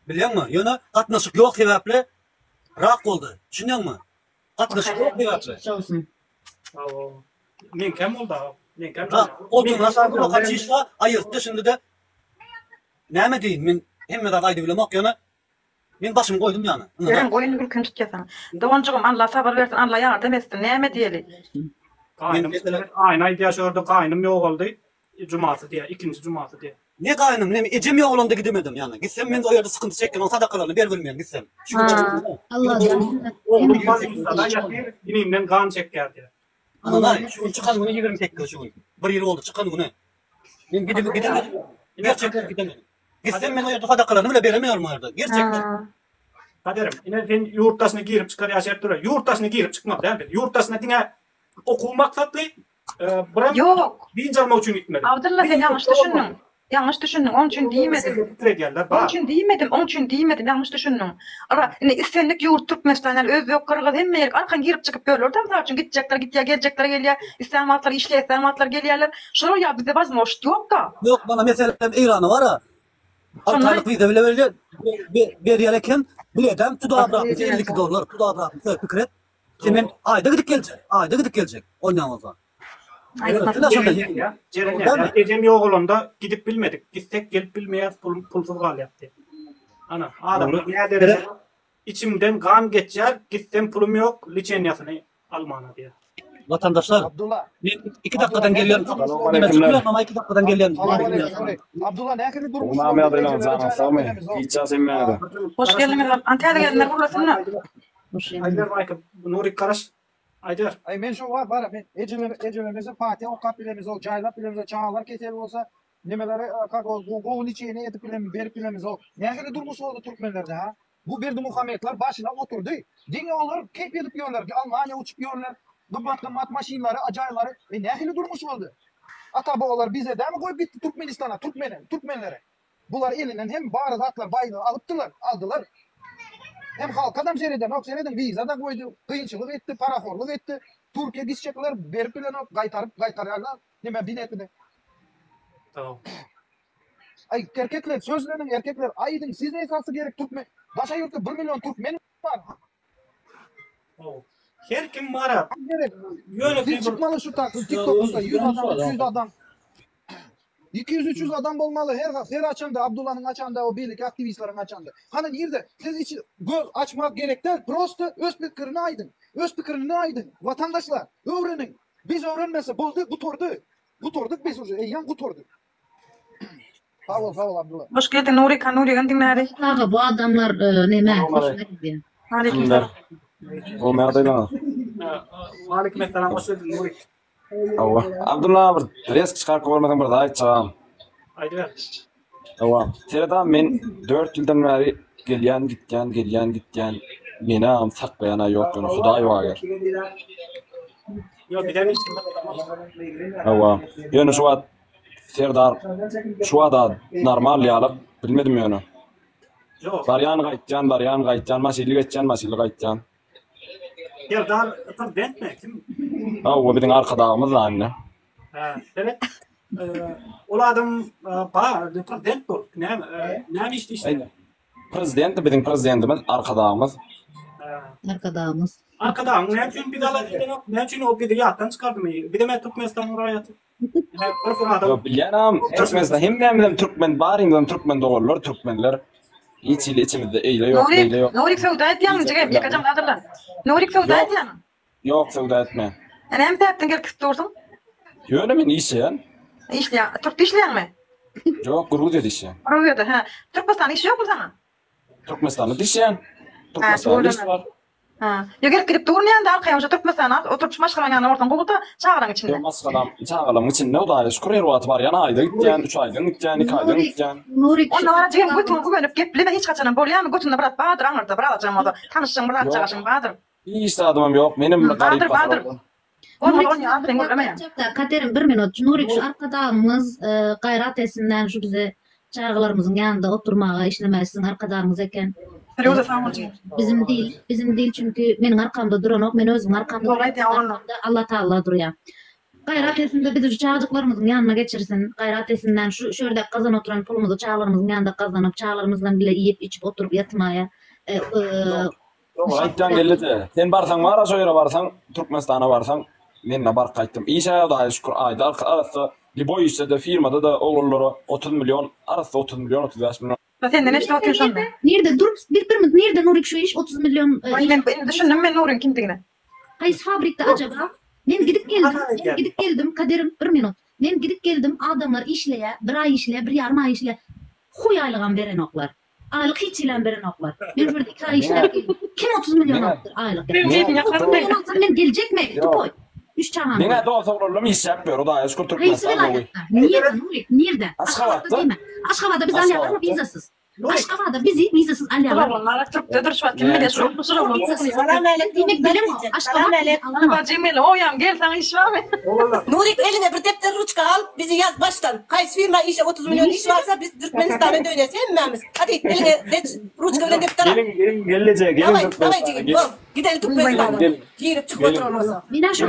Bilýärmi? Ýöne gatnaşyk ýok sebäpli rak boldy. Düşünýärmi? Gatnaşyk ýok sebäpli. Men kim oldu? Men kim? Oldu nasıl kaçışla ayırttı şimdi de. Näme diýin? Men hemme aýdy bilemek ýöne men başym goýdum ýany. Ben goýuny bir gün tutýarsam. Dowunjygym Allah sabar bersin, Allah ýardam etsin. Näme diýeli? Kaynım aynı aýdýar şurada kaynım ýok boldy. Cumasy diýe, ikinji cumasy diýe. Ne kaynım, ne ecem ýoglanda gidemedim ýany. Gitsem men o ýerde skynty çekdim, o sadakalaryny berbilmeýän gitsem. Allah Oğlum bazıda ýatyr, dinimden kan çekýärdi. Ana, şu çıkan günü 28 şu gün. Bir ýyl boldy çıkan günü. Men gidemedim. Gerçekten gidemedim. Gitsem men o ýerde sadakalaryny bile beremiýärm o ýerde. Gerçekten. Kaderim, ine sen yurttaşyna girip çykar ýaşap dur. Yurttaşyna girip çykmak däl. Yurttaşyna diňe okuw maksatly. Biram Yok. birinji almak üçin gitmedi. Abdullah sen ýalňyş düşündüň. Ýalňyş düşündüň. Onun üçin diýmedim. Onun üçin diýmedim, ýalňyş düşündüň. Ara, istenlik ýurt Türkmenistan'dan öz ýok Kırgız hemme ýer arkan girip çykyp görürler. Tabii üçin gitjekler, geljekler gelýär. İslamatlar işleýär, İslamatlar gelýärler. Şolar ýa bizde bazmoş ýok-da. Yok bana mesela Eýrany var ha. Arkalyk bize bile berýär. Berýär eken biledem tuda bırakmış $52. Tuda bırakmış. Fikret. Kimin ayda gidip gelecek. Oynamazlar. Ecem ýok bolanda gidip bilmedik. Gitsek gelip bilmeýär, pulsuz galýapdy. Ana, adamlar näde derse içimden kan geçer, gitsem pulum ýok, liçenýasyny almana diýer. Vatandaşlar, Abdullah. ben 2 dakikadan geliyorum. Ben çıkıyorum ama 2 dakikadan geliyorum. Abdullah näkini durmuş? Umami adaylan zaten sami. Gitças emmedi. Hoş geldiňiz. Antalya'da geldiler burasına. Aydar bayka, Nuri Karaş. Aydar. Ay men şu var men ecelerimizi Fatih o kapilemiz o caylap bilemiz çağlar keser olsa nemelere kak o goğun içine yetip bilemiz berip bilemiz o. Näkini durmuş oldu Türkmenlerde ha? Bu Berdi Muhammedler başına oturdu. Dünyalar keyif edip yiyorlar. Almanya uçup yiyorlar. Gımmat maşinleri, acayları. Näkini durmuş oldu? Ata-babalar bize de mi koyup gitti Türkmenistan'a, Türkmenlere? Bular elinden hem bazı atlar bayını aldılar. Hem halk adam seyreden vizadan koydu, kıyınçılık etti, paraxorluk etti. Türkiye gidecekler, berip bilen kaytararlar. Nime biletini. Tamam. Ay erkekler sözlerin erkekler aydın siz esası gerek Türkmen. Başa yurtta 1 milyon Türkmen var. Her kim var? Gerek. Yöne Bir çıkmalı şu takıl TikTok'ta 100 adam, 200 adam. 200-300 adam olmalı her açanda Abdullah'ın açanda o birlik aktivistlerin açanda. Hani nerede siz hiç göz açmak gerek değil. Prosto öz fikrini aydın. Öz fikrini aydın. Vatandaşlar öğrenin. Biz öğrenmese bulduk Gutorduk biz уже. Yan gutorduk. Sağ ol Abdullah. Hoş geldin Nuri'den dinleri. Aga bu adamlar neme hoşuna gidiyor. Aleykümselam. O merdeyden. Aleykümselam. Hoş geldin Nuri. Allah. Abdullah bir risk çıkarıp koymadan bir daha açacağım. Haydi ver. Tamam. Tereden men 4 yıldan beri gelyen gitken mena saklayana yok. Huday var. Yok bir de Tamam. Yani şu an Serdar şu anda normal yalıp bilmedim yani. Yok. Baryan gaytcan, masili gaytcan. Serdar Dent mi? Kim? O bizim arkadağımız da anne. Evet. Ola adam Dent bu. Ne işte? Prezident bizim prezidentimiz arkadağımız. Arkadağımız. Arkadan ne için bir dala giden yok. Ne için o bir de yattan çıkardım. Bir de ben Türkmenistan orayatı. Yok bilyanam Türkmenistan hem Türkmen barın Türkmen doğrular Türkmenler içimizde eyle yok. Nurik Fevda ettiyanın cigem yakacağım adırlar. Nurik Fevda ettiyanın. Yok Fevda etme. Hem teptin gel kıstordun. Yöne men işleyen. İşleyen. Türk işleyen mi? Yok Gruziya işleyen. Ruvya'da ha. Türkmenistan işi yok mu sana? Türkmenistan'da işleyen. Türkmenistan'da iş var. Ha. Yo gel gidip durmayan da arkaya Türkmenistan'a oturup maşkalan yanına ortadan kovuda çağıran içinde. Yok çağıran içinde o da şükür eruat var yana ayda gitken 3 ayda gitken 2 ayda gitken. Nurik Onu aracığım götünü güvenip gep bileme hiç kaçanın bol yani götünü bırak Bahadır anırdı bırakacağım o da. Tanışsın bırak çağışın Bahadır. İyi işte adamım yok benim garip Bahadır. Onu yaptın görmeye. Katerim 1 minut. Nurik şu arkadağımız gayrat esinden şu bize çağrılarımızın yanında oturmağa işlemezsin arkadağımız eken. Bizim değil çünkü benim arkamda duran ok, men özüm arkamda Allah Teala duruyor. Gayrat esinde bizi şu çağcıklarımızın yanına geçirsin. Gayrat esinden şu şöyle kazan oturan pulumuzu çağlarımızın yanında kazanıp çağlarımızdan bile yiyip içip oturup yatmaya. Ayttan geldi. Sen barsan var aşağıya barsan Türkmenistan'a barsan menle bar kayttım. İnşallah da şükür ayda arası Liboy işte de firmada da oğulları 30 milyon arası 30 milyon 35 milyon. Sen de ne işte atıyorsun da? Nerede dur bir minut nerede Nurik şu iş 30 milyon. Ben düşündüm ben Nur'un kimdiğini. Kayıs fabrikte acaba? Ben gidip geldim kaderim 1 minut. Ben gidip geldim adamlar işleye, bir ay işleye, bir yarım ay işleye. Huy aylığın veren oklar. Aylık hiç ilen veren oklar. Ben burada 2 ay işler kim 30 milyon attır aylık? Ben gelecek mi? Tupoy. 3 çağın. Nene de olsa olurlu mu iş yapmıyor o da şükür Türkmenistan'da oluyor. Nerede Nurik? Nerede? Aşkabad'da değil mi? Aşkabad'da biz alıyorlar mı vizasız? Aşkabad'da bizi vizasız alıyorlar. Onlar Türk'tedir şu an. Kimle de şu kusura mı? Demek bilim o. Aşkabad'da. Cemil oyam gel sana iş var mı? Nurik eline bir defter ruçka al. Bizi yaz baştan. Kays firma işe 30 milyon iş varsa biz Türkmenistan'a döneceğiz. Hemmemiz. Hadi eline ruçka öyle defter al. Gelin gelecek. Gelin Türkmenistan'a. Gidelim Türkmenistan'a. Girip çık oturmasa. Bina şu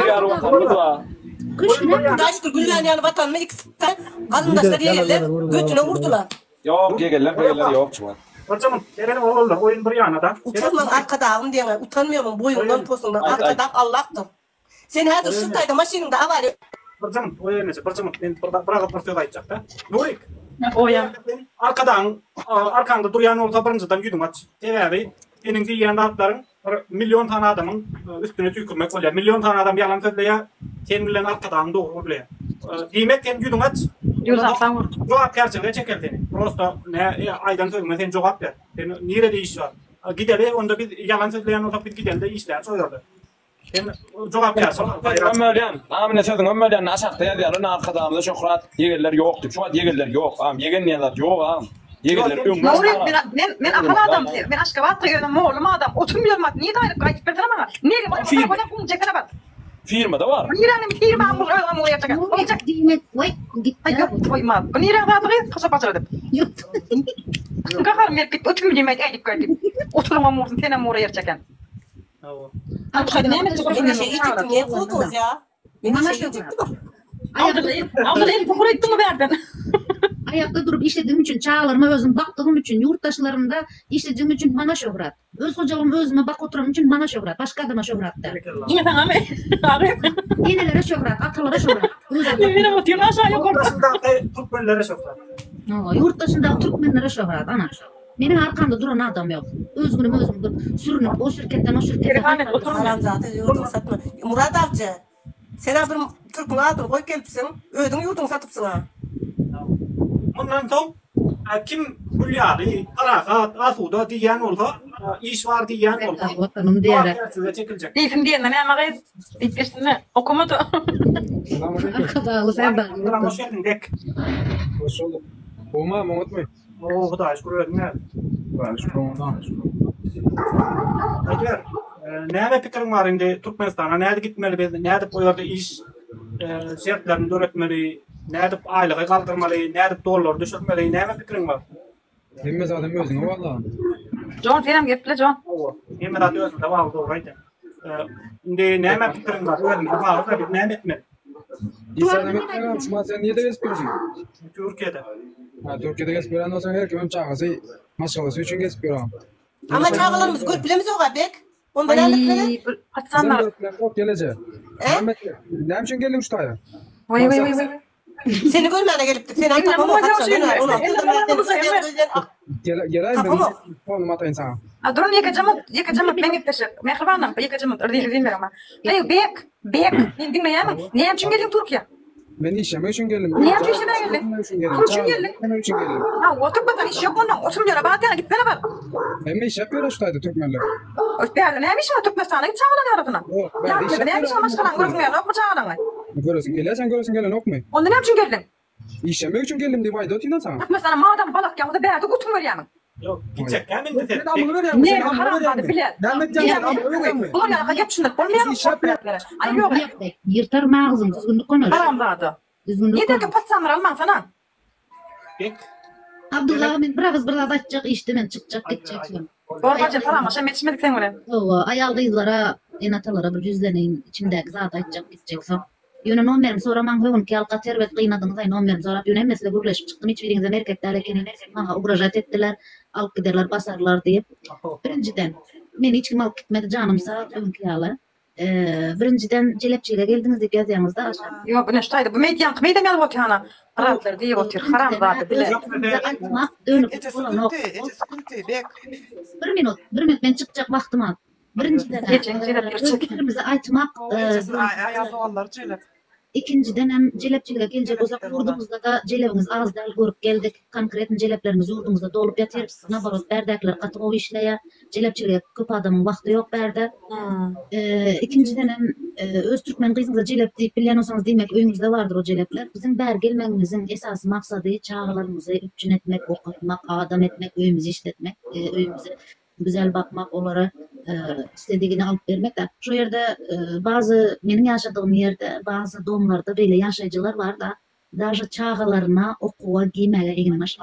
an. Kış günü. Daştır Gülhan yani vatanına ikisi kadındaşlar yerler götüne vurdular. Yok yegeller yok şu an. Hocam gelelim oğullar oyun bir yana da. Utanmam arkadağım diyemem. Utanmıyorum boyundan posundan. Arkadağım Allah'tır. Sen hazır şırtayda maşininde avarı. Hocam oyun neyse. Hocam ben bırakıp portföy ayacak da. Nurik. Oyam. Arkanda duruyan orta birinciden güdüm aç. Tevavi. Senin diyen atların milyon tane adamın üstüne tükürmek oluyor. Milyon tane adam yalan söyleye. Kendilerini arkadan doğru oluyor. Demek sen güdüm aç. Cevap gerçekten çeker seni. Prosto ne aydan söyleme sen cevap ver. Sen nerede iş var? Gidelim onda bir yalan söyleyen ortak bir gidelim de işler soyuyordu. Sen cevap versin. Ömürden. Amine sözün ömürden aşakta yazıyorum arkadağımda çok rahat yegerler yoktu. Şu an yegerler yok. Yegen niyeler yok am. Yegerler Nurik ben akıl adam. Ben Aşkabat'ta gördüm oğlum adam. 30 milyon mat. Niye dair kayıt beter ama? Niye bana bunu çekene bak. Firmada var. Nirani firma bu adam oraya çeken. Olacak. Diýmek, vay git. Ay yok koyma. Bu nirani adamı kasap açardı. Yut. Kahar merkit otum yemek edip geldim. Oturma mursun tene oraya çeken. Hawa. Hadi ne mi Ben de şey yiyecektim. Niye korktunuz ya? Ben de şey yiyecektim. Abdüleyim bu kurayı mı verdin? Ayakta durup işlediğim için, çağlarıma özüm baktığım için, yurttaşlarımda işlediğim için bana şöhret. Öz hocalığım özüme bak oturum için bana şöhret. Başka adama şöhret der. Yine ben abi. Yenilere şöhret, atalara şöhret. Benim otuyorum aşağı yukarı. Türkmenlere şoflar. Yurttaşında Türkmenlere şöhret, ana. Benim arkamda duran adam yok. Özgünüm sürünüp o şirketten o şirkete. Haram zaten yurdun satma. Murat Avcı. Sen bir Türk'ün adını koy gelipsin. Ödün yurdun satıpsın ha. Ondan soň kim bulýady, Qarahat, Asuda diýen bolsa, iş var diýen bolsa. Vatanım diyerek. Size çekilecek. Değilsin diyen ne ama gayet bitmişsin okumadı. Arkadağı sen ben. Ama şeklin dek. Hoş bulduk. Olma unutmayın. Oo, Hudaý şükür ödüňe. Eger näme pikirin bar indi Türkmenistana, näde gitmeli biz, näde bu ýerde iş şertlerini döretmeli, näde aýlygy galdyrmaly, näde dollar düşürmeli, näme pikirin bar? Hemme zaten özüňe walla. John Fenem geple John. Näme zat özünde bar dogry aýdym. Indi näme pikirin bar? Özünde bar da biz näme etmeli? İsa demek ki şuma sen niye de gespiyorsun? Türkiýede. Ha Türkiye'de gespiyoran olsan her kimin çağısı maşgalası için gespiyoran. Ama çağlarımız görpülemiz o bek. Ondan aldıkları. Açsanlar. Yok gelecek. Ahmet ne için geldin şu taya? Vay. Seni görmeyene geliptik. Seni hatta konu kaçsan. Onu Gelay ben onu atayım sana. Durun yakacağım ben gitmişim. Mehribanım yakacağım. Ördeyim ben ama. Hey bek. Ne dinleyemem. Ne için geldin Türkiye? Ben işleme için geldim. Ne yapıyorsun işleme geldin? Kim için geldin? Ben için geldim. Ha otur bakalım iş yok ondan. Otur diyor. Bahatiyana git bana bak. Hem iş yapıyor şu tayda Türkmenler. Öpeyler ne yapmış mı Türkmenistan'a git çağıran yaratına. Ya ne yapmış ama başkadan görmüyor. Yok mu çağıran? Görürsün gelirsen görürsün gelen yok mu? Onda ne için geldin? İşleme için geldim diye vayda otuyan sana. Türkmenistan'a madem balık yağdı berdi kutum ver yani. Yok, gidecek hemen de tek. Ne haramladı bile. Demet can sen Bunlar yana geçsinler. Olmayan şartları. Ay yok. Yırtar mağazım düzgünlük konuş. Haramladı. Düzgünlük Ne de kapatsanlar alman sana. Bek. Abdullah men biraz açacak işte men çıkacak gideceksin. Borbacı tamam aşağı yetişmedik sen oraya. O ayalda izlara enatalara bir yüzleneyin içimdeki zat açacak gideceksin. Yönün 10 verim sonra man hövün ki alqa tervet kıynadınız ayın 10 verim sonra yönem mesle gürleşip çıktım hiç birinizden erkekler ekeni bana uğraşat ettiler alıp giderler basarlar deyip birinciden men hiç kim alıp gitmedi canım sağ hövün ki ala birinciden celepçiyle geldiniz deyip yazıyamızda aşağı. Yok bu ne ştaydı bu meydem yalı otuyor ana. Rahatlar diye otuyor haram zaten bile. Dönüp bir minut ben çıkacak vaktim al. Birinciden özgürlüğümüzü aytmak ikinciden hem celepçiliğe gelecek olsak yurdumuzda da celepimiz az değil görüp geldik konkret celeplerimiz yurdumuzda dolup yatır nabaroz berdekler katı o işleye celepçiliğe köp adamın vakti yok berde ikinciden hem öz Türkmen kızınıza celep deyip bilen olsanız demek öyümüzde vardır o celepler bizim ber gelmemizin esası maksadı çağlarımızı üpçün etmek okutmak adam etmek öyümüzü işletmek öyümüzü güzel bakmak onlara istediğini alıp vermek de şu yerde bazı benim yaşadığım yerde bazı doğumlarda böyle yaşayıcılar var da daha çağlarına okuğa giymeye eğilmiş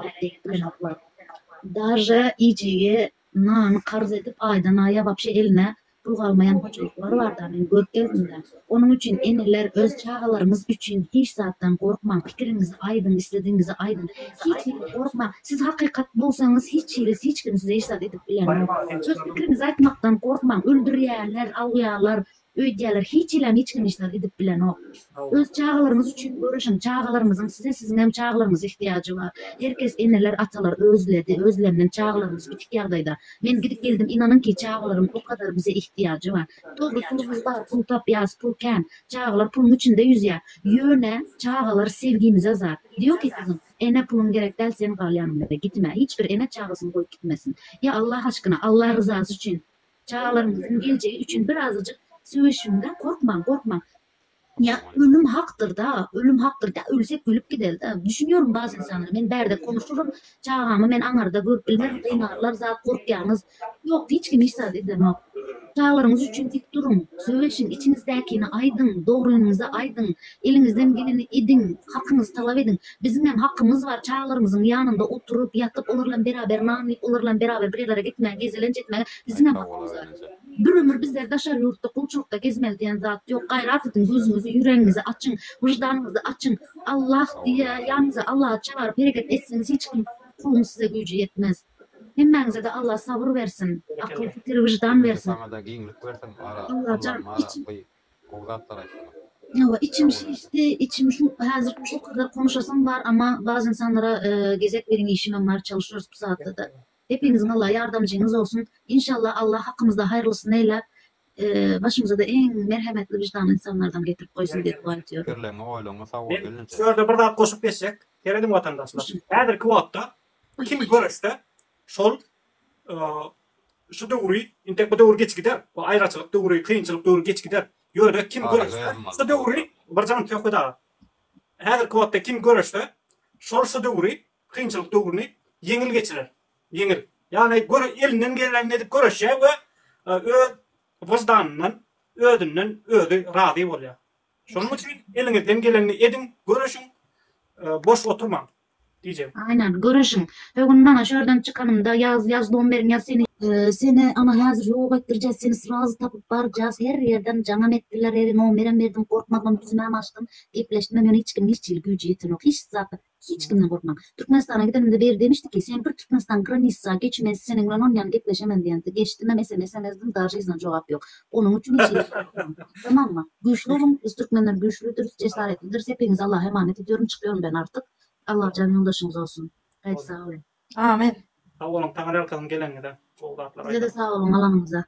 daha iyiciye nan karz edip aydan aya vapşe eline pul almayan çocuklar var da ben görüp geldim de onun için eneler öz çağlarımız için hiç zaten korkma fikrinizi aydın istediğinizi aydın hiç korkma siz hakikat bulsanız hiç kim size işaret edip bilen söz fikrinizi aytmaktan korkma öldürüyorlar alıyorlar öydüyorlar hiç kim işaret edip bilen o öz çağlarımız için görüşün çağlarımızın sizin hem çağlarımız ihtiyacı var herkes eneler atalar özlemden çağlarımız bitik yerdeydi ben gidip geldim inanın ki çağlarım o kadar bize ihtiyacı var doğru pulumuz var pul tapyaz pul ken çağlar pulun içinde yüzüyor yöne çağlar sevgimize zar diyor ki kızım ene pulun gerek del senin kal yanımda gitme hiçbir ene çağlasını koyup gitmesin ya Allah aşkına Allah rızası için çağlarımızın geleceği için birazcık söğüşümden korkma. Ya ölüm haktır da ölsek ölüp gidelim da düşünüyorum bazı insanlar ben berde konuşurum çağımı ben anarda görüp bilmem kıymarlar zat korkyanız yok hiç kim işaret edemem Çağlarınız üçün dik durun. Söyleşin, içinizdekini aydın, doğruyunuza aydın, elinizden geleni edin, hakkınızı talep edin. Bizim hem hakkımız var, çağlarımızın yanında oturup, yatıp, olurla beraber, nanlayıp, olurla beraber bir yerlere gitmeye, gezilen gitmeye, bizim hem hakkımız var. Bir ömür bizler daşarı yurtta, kulçulukta gezmeli diyen zat yok. Gayret edin, gözünüzü, yüreğinizi açın, vicdanınızı açın. Allah diye yanınıza Allah'a çağırıp hareket etseniz hiç kim kulun size gücü yetmez. Hemmenize de Allah sabır versin, akıl fikir vicdan versin. Allah can içim şişti, içim şu hazır çok kadar konuşasım var ama bazı insanlara gezek verin işim var, çalışıyoruz bu saatte de. Hepinizin Allah yardımcınız olsun. İnşallah Allah hakkımızda hayırlısını eyler. Başımıza da en merhametli vicdanlı insanlardan getirip koysun diye dua ediyorum. Şöyle bir daha koşup geçsek, geredim vatandaşlar. Eğer kıvatta kim görürse şol şu doğruyu, intek bu doğru geç gider. Bu ayrıcalık doğruyu, kıyınçılık doğru geç gider. Yöre kim görürse şu doğruyu bir zaman yok da. Eğer kıvatta kim görürse şol şu doğruyu, kıyınçılık doğrunu yengil geçirir. Yengil. Yani elinden gelen edip görürse ve vicdanından, ödünden ödü razı oluyor. Şunun için elinizden geleni edin, görüşün, boş oturma diyeceğim. Aynen, görüşün. Bugün bana şuradan çıkanımda yazdığım benim ya seni ana hazır yok ettireceğiz, seni razı tapıp varacağız. Her yerden canım ettiler, her numaram verdim, korkmadan bizim hem açtım. Gepleştim, ben hiç kim hiç gücü yetin yok. Hiç zaten, hiç kimden korkmam. Türkmenistan'a gidelim bir demişti ki, sen bir Türkmenistan granissa geçmez, seninle onun yanı gepleşemem diyen. Geçtim hem SMS'den daha şeyden cevap yok. Onun için hiç tamam mı? Güçlü olun, biz Türkmenler güçlüdür, cesaretlidir. Hepiniz Allah'a emanet ediyorum, çıkıyorum ben artık. Allah can yoldaşınız olsun. Haydi sağ olun. Amin. Sağ olun, Tanrı kalın gelene de. Size de sağ olun alanımıza.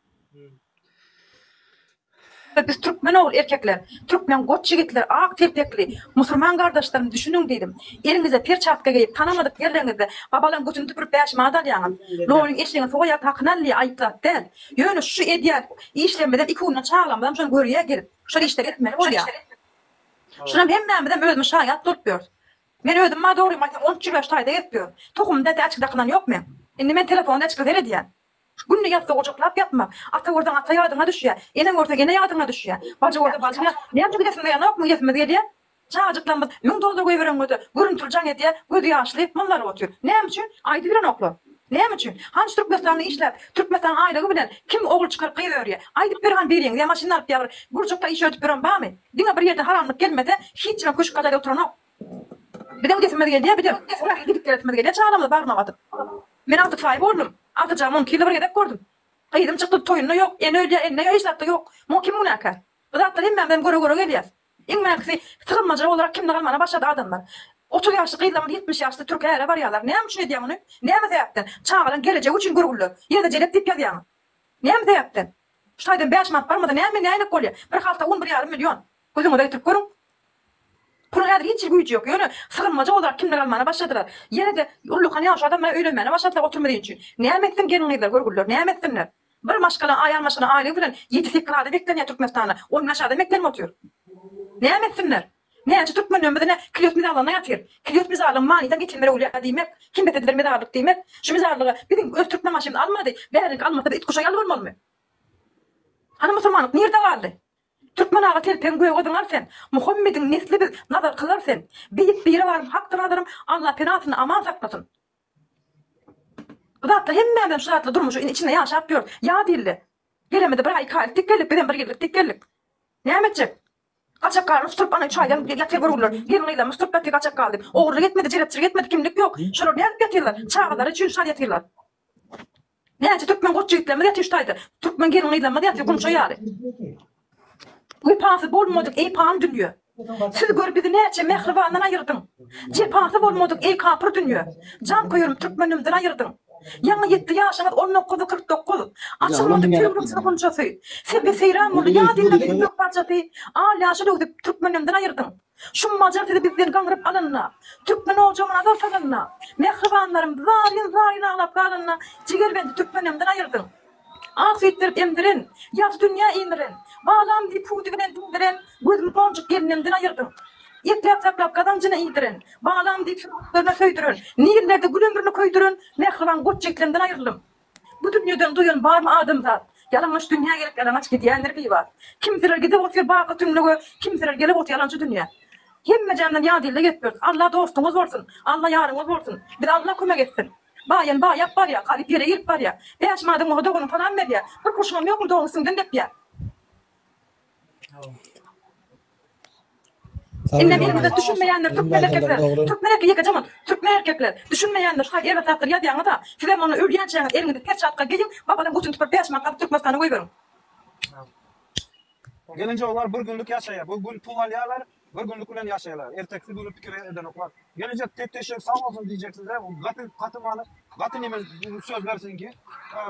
Biz Türkmen oğul erkekler, Türkmen koç yigitler, ak telpekli, Müslüman kardeşlerim düşünün dedim. Elinize perçatka giyip tanımadık yerlerinizde babaların götünü tüpürüp beş madalyanın. Loğun eşliğine soğuyak hakkınalliye ayıplat del. Yönü şu ediyat işlemeden iki uğruna çağlamadan şunu görüye gelip. Şöyle işler etmeli ol ya. Şuna hemmemeden ödüm şayat durtmuyor. Men ödüm ma doğruyum, 13 yaştayda yetmiyor. Tokumda da açıktakından yok mu? Şimdi ben telefonda açıkta dere diyen. Günde yatsa ocaklap yapma. Ata oradan ata yardına düşüyor. Enen orta gene yardına düşüyor. Bacı orada bacına. Ne yapacak gidesin ya? Ne yapma gidesin diye diye. Çağcıklanmaz. Mün doldur koyuverin gödü. Görüntülcan ediyor. Gödü yaşlı. Malları oturuyor. Ne için? Aydı biren oklu. Ne için? Hangi Türkmenistan'da işler? Türkmenistan aylığı bilen kim oğul çıkar kıyıveriyor? Aydı bir han bir ya maşinler alıp yavru. Burcukta iş ödüp biren bağ mı? Dine bir yerden haramlık gelmedi. Hiç lan kuş kadar oturan o. Bir de gidesin diye diye bir de. Oraya gidip gelip diye. Çağlamadı bağırmamadım. Ben artık sahibi oldum. Atacağım 10 kilo bir yedek gördüm. Kıydım çıktı toyunu yok. En öyle en ne işlattı yok. Mu kim münakar. Bu da hatta ben göre geliyor. En münakisi sığınmacı olarak kimden almana başladı adamlar. 30 yaşlı kıyılamın 70 yaşlı Türkiye'ye var yalar. Ne yapmış ne diye bunu? Ne yaptın yaptın? Çağıran geleceği için gururlu. Yine de celep dip yazıyor. Ne yaptın yaptın? Şu aydan 5 mat parmadı. Ne yaptın ne aylık oluyor? Bir hafta 11,5 milyon. Gözümü de getirip görün. Bunun adı hiç gücü yok. Yani sığınmacı olarak kimden almana başladılar. Yine de ullukan yaşlı adamlara öğrenmene başladılar oturmadığı için. Ne yaptın gelinliler görgüller? Ne yaptınlar? Bir maşkala ayar maşkala aile falan 7-8 kılada bekleniyor Türkmenistan'a. 10 aşağıda beklenme oturuyor. Ne yaptınlar? Ne yaptı Türkmen ömrüne kilot mizarlarına yatıyor. Kilot mizarlığın maniden getirmeli oluyor demek. Kim beklediler mizarlık demek. Şu mizarlığı bizim öz Türkmen maşını almadı. Beğenlik almadı. İt kuşa yalvarmalı mı? Hani Müslümanlık nerede vardı? Türkmen ağa telpen göğe odunlar sen. Muhammed'in nesli bir nazar kılar sen. Beyit biri var haktır nazarım. Allah penasını aman saklasın. Bu da hatta hemmeden şu saatle durmuş içinde yaş yapıyor. Ya dilli. Gelemedi bir ay kaylık dikkellik. Birden bir gelip dikkellik. Ne yapacak? Kaçak kaldı. Musturup bana 3 aydan yatıyor vururlar. Gelinliyle musturup yatıyor kaçak kaldı. Oğurlu yetmedi, celepçi yetmedi, kimlik yok. Şurada ne yatıyorlar? Çağlar 3 ay yatıyorlar. Ne yapacak? Türkmen koç yüklenmedi yatıyor 3 ayda. Türkmen gelinliyle yatıyor konuşuyor yani. Bu pansı bolmadık ey pan dünya. Siz gör bizi neçe mehribandan ayırdın. Cepansı bolmadık ey kapır dünya. Can koyuyorum Türkmenimden ayırdın. Yana 7 yaşınız 19-49. Açılmadı Türkmen sıkıntısı. Sebebi seyran oldu. Ya dinle yok parçası. Yaşlı oldu Türkmenimden ayırdın. Şu macar dedi bizden gangırıp alınna. Türkmen olacağımın adı salınna. Mehribanlarım zalim ağlap kalınna. Ciğer beni Türkmenimden ayırdın. Ağız ettirip emdirin, yaz dünya indirin, bağlam deyip hudubilen dindirin, gözüm boncuk gelinimden ayırdın. Yeklap taklap kadancına indirin, bağlam deyip şuruklarına söydürün, nehirlerde gül ömrünü koydurun, mehriban koç çeklerimden ayrılım. Bu dünyadan duyun var mı adım zat? Yalanmış dünya gelip yalanmış gidiyenler bir var. Kimseler gidip oturuyor bakı tümlüğü, kimseler gelip oturuyor yalancı dünya. Hemme candan ya dille getiriyor. Allah dostumuz olsun, Allah yarımız olsun. Bir de Allah kömek etsin. Bayan bayak var ya, kalip yere girip var ya. Beş madem orada onun falan ver ya. Bir kuşum yok burada olsun dep ya. İnnemeyeni de düşünmeyenler, Türkmen erkekler, Türkmen erkeği yıkacağım, Türkmen erkekler, düşünmeyenler, hayır evet aktır ya diyanı da, size onu ölüyen çayını elinde ters şapka gelin, babadan bütün tüpür beş makam Türkmenistan'a koyuyorum. Gelince onlar bir günlük yaşayar. Bu gün pul alıyorlar, bir günlük ulan yaşayarlar. Erteksi günü fikir eden oklar. Gelince teşekkür sağ olsun diyeceksiniz. Katı nemiz söz versin ki.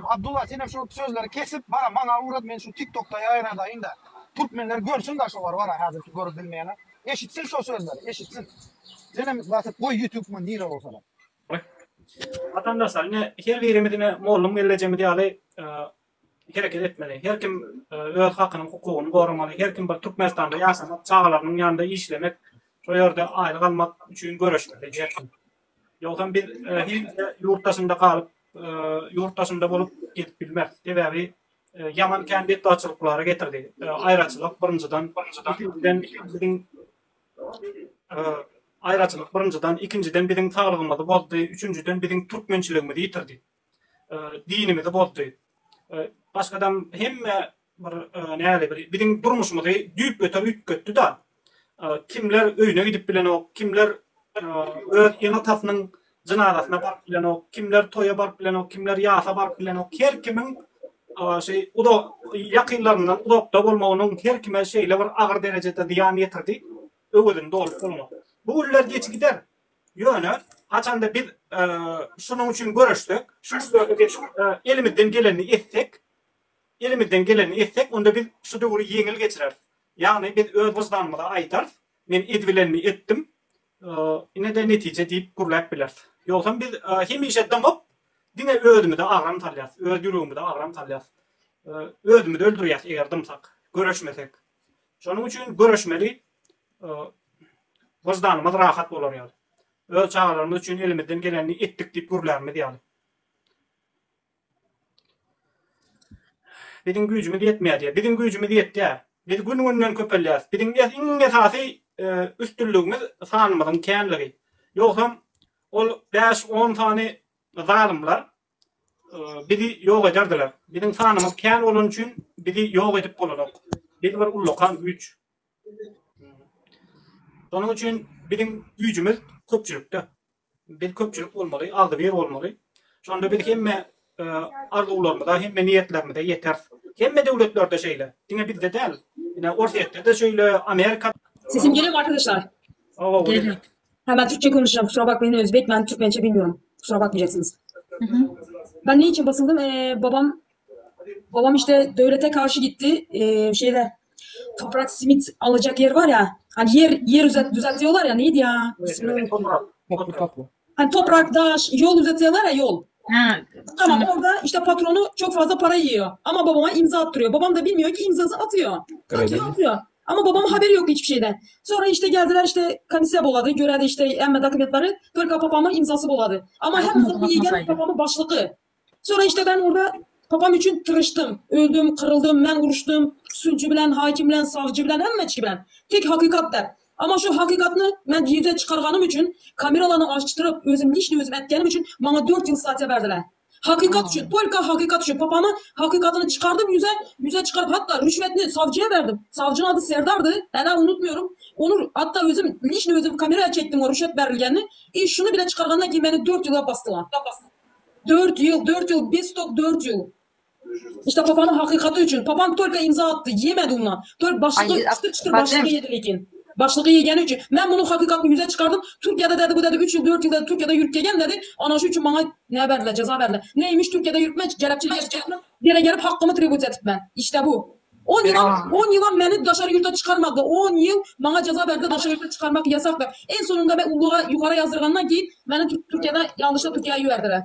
Abdullah senin şu sözleri kesip bana uğrat ben şu TikTok'ta yayınladayım da. Türkmenler görsün da şolar var hazır ki görüp bilmeyenler. Eşitsin şu sözleri, eşitsin. Senin basit koy YouTube'un değil olsalar. Vatandaşlar ne her birimizine mollum geleceğimi diye hareket etmeli. Her kim öz hakkının hukukunu korumalı. Her kim bir Türkmenistan'da yaşamak, çağlarının yanında işlemek, o yerde ayrı kalmak için görüşmeli. Yoksa bir yurttaşında kalıp, yurttaşında bulup gidip bilmez. Devevi yaman kendi iddiaçılıkları getirdi. Ayrıcalık birinciden ayrıcalık birinciden, ikinciden bizim sağlığımızı bozdu, üçüncüden bizim Türkmençiliğimizi yitirdi. Dinimizi bozdu. Başkadan hem bizim durmuşumuzu düyüp öter ütköttü da kimler öyüne gidip bilen o, kimler yana tafının cenazasına bark bilen o, kimler toya bark bilen o, kimler yasa bark bilen o, her kimin yakınlarından udakta olmağının her kime şeyle var ağır derecede diyan yetirdi. Öğüdün doğru olma. Bu iller geç gider. Yönü haçanda bir şunun için görüştük. Elimizden geleni etsek, onda bir şu doğru yengil geçirer. Yani bir öz vicdanımıza aytar. Men edvilenmi ettim. Yine de netice deyip gurlap biler. Yoksa biz hem işe damıp dine ödümü de ağram talyas. Öldürüğümü de ağram talyas. Ödümü de öldürüyaz eğer dımsak. Görüşmesek. Şunun için görüşmeli vicdanımız rahat olur yani. Öz çağlarımız için elimizden geleni ettik deyip gurlarımı diyelim. Bizim gücümüz yetmiyor diye. Bizim gücümüz yetti. Biz gününden köpelliyiz. Bizim en esası üstünlüğümüz sanımızın kendileri. Yoksa o 5-10 tane zalimler bizi yok ederdiler. Bizim sanımız kendi olun için bizi yok edip bulurduk. Biz bir ulukan güç. Onun için bizim gücümüz köpçülükte. Bir köpçülük olmalı, aldı bir olmalı. Şu anda biz hem arzularımızda hem niyetlerimizde yeter. Hem devletlerde şeyle. Yine bizde değil. Yine ortaya de şöyle Amerika. Sesim geliyor mu arkadaşlar? Geliyor. Hemen Türkçe konuşacağım. Kusura bakmayın Özbek. Ben Türkmençe bilmiyorum. Kusura bakmayacaksınız. Ben ne için basıldım? Babam işte devlete karşı gitti. Toprak simit alacak yer var ya. Hani yer düzeltiyorlar ya. Neydi ya? Hani toprak, taş, yol düzeltiyorlar ya yol. Tamam orada işte patronu çok fazla para yiyor. Ama babama imza attırıyor. Babam da bilmiyor ki imzası atıyor. Atıyor. Ama babamın haberi yok hiçbir şeyden. Sonra işte geldiler işte kanise boladı. Görədə işte emme dokumentleri. Только papamın imzası boladı. Ama hem de papamın başlığı. Sonra işte ben orada papam için tırıştım. Öldüm, kırıldım, ben vuruştum. Sülcü bilen, hakim bilen, savcı bilen, hemmeçki bilen. Tek hakikat der. Ama şu hakikatını ben yüze çıkarganım için, kameralarını açtırıp özüm etkenim için bana 4 yıl saate verdiler. Hakikat için, только hakikat için. Papamın hakikatını çıkardım yüze çıkarıp hatta rüşvetini savcıya verdim. Savcının adı Serdar'dı. Ben unutmuyorum. Onu hatta özüm kameraya çektim o rüşvet verilgenini. Şunu bile çıkargandan ki beni 4 yıla bastılar. 4 yıl, 4 yıl. İşte papamın hakikati için. Papam только imza attı, yemedi onunla. Çıtır başlığı yedi lekin. Başlığı yegeni için. Ben bunun hakikatini yüze çıkardım. Türkiye'de dedi bu dedi 3 yıl 4 yıl dedi Türkiye'de yürüp gelen dedi. Ana şu için bana ne verdiler ceza verdiler. Neymiş Türkiye'de yürütme gerekçeli gerçekten. Yere gelip hakkımı tribut etip ben. İşte bu. 10 yıl beni dışarı yurtta çıkarmadı. 10 yıl bana ceza verdi dışarı yurtta çıkarmak yasak ver. En sonunda ben uluğa yukarı yazdırgandan ki beni Türkiye'de yanlışla Türkiye'ye verdiler.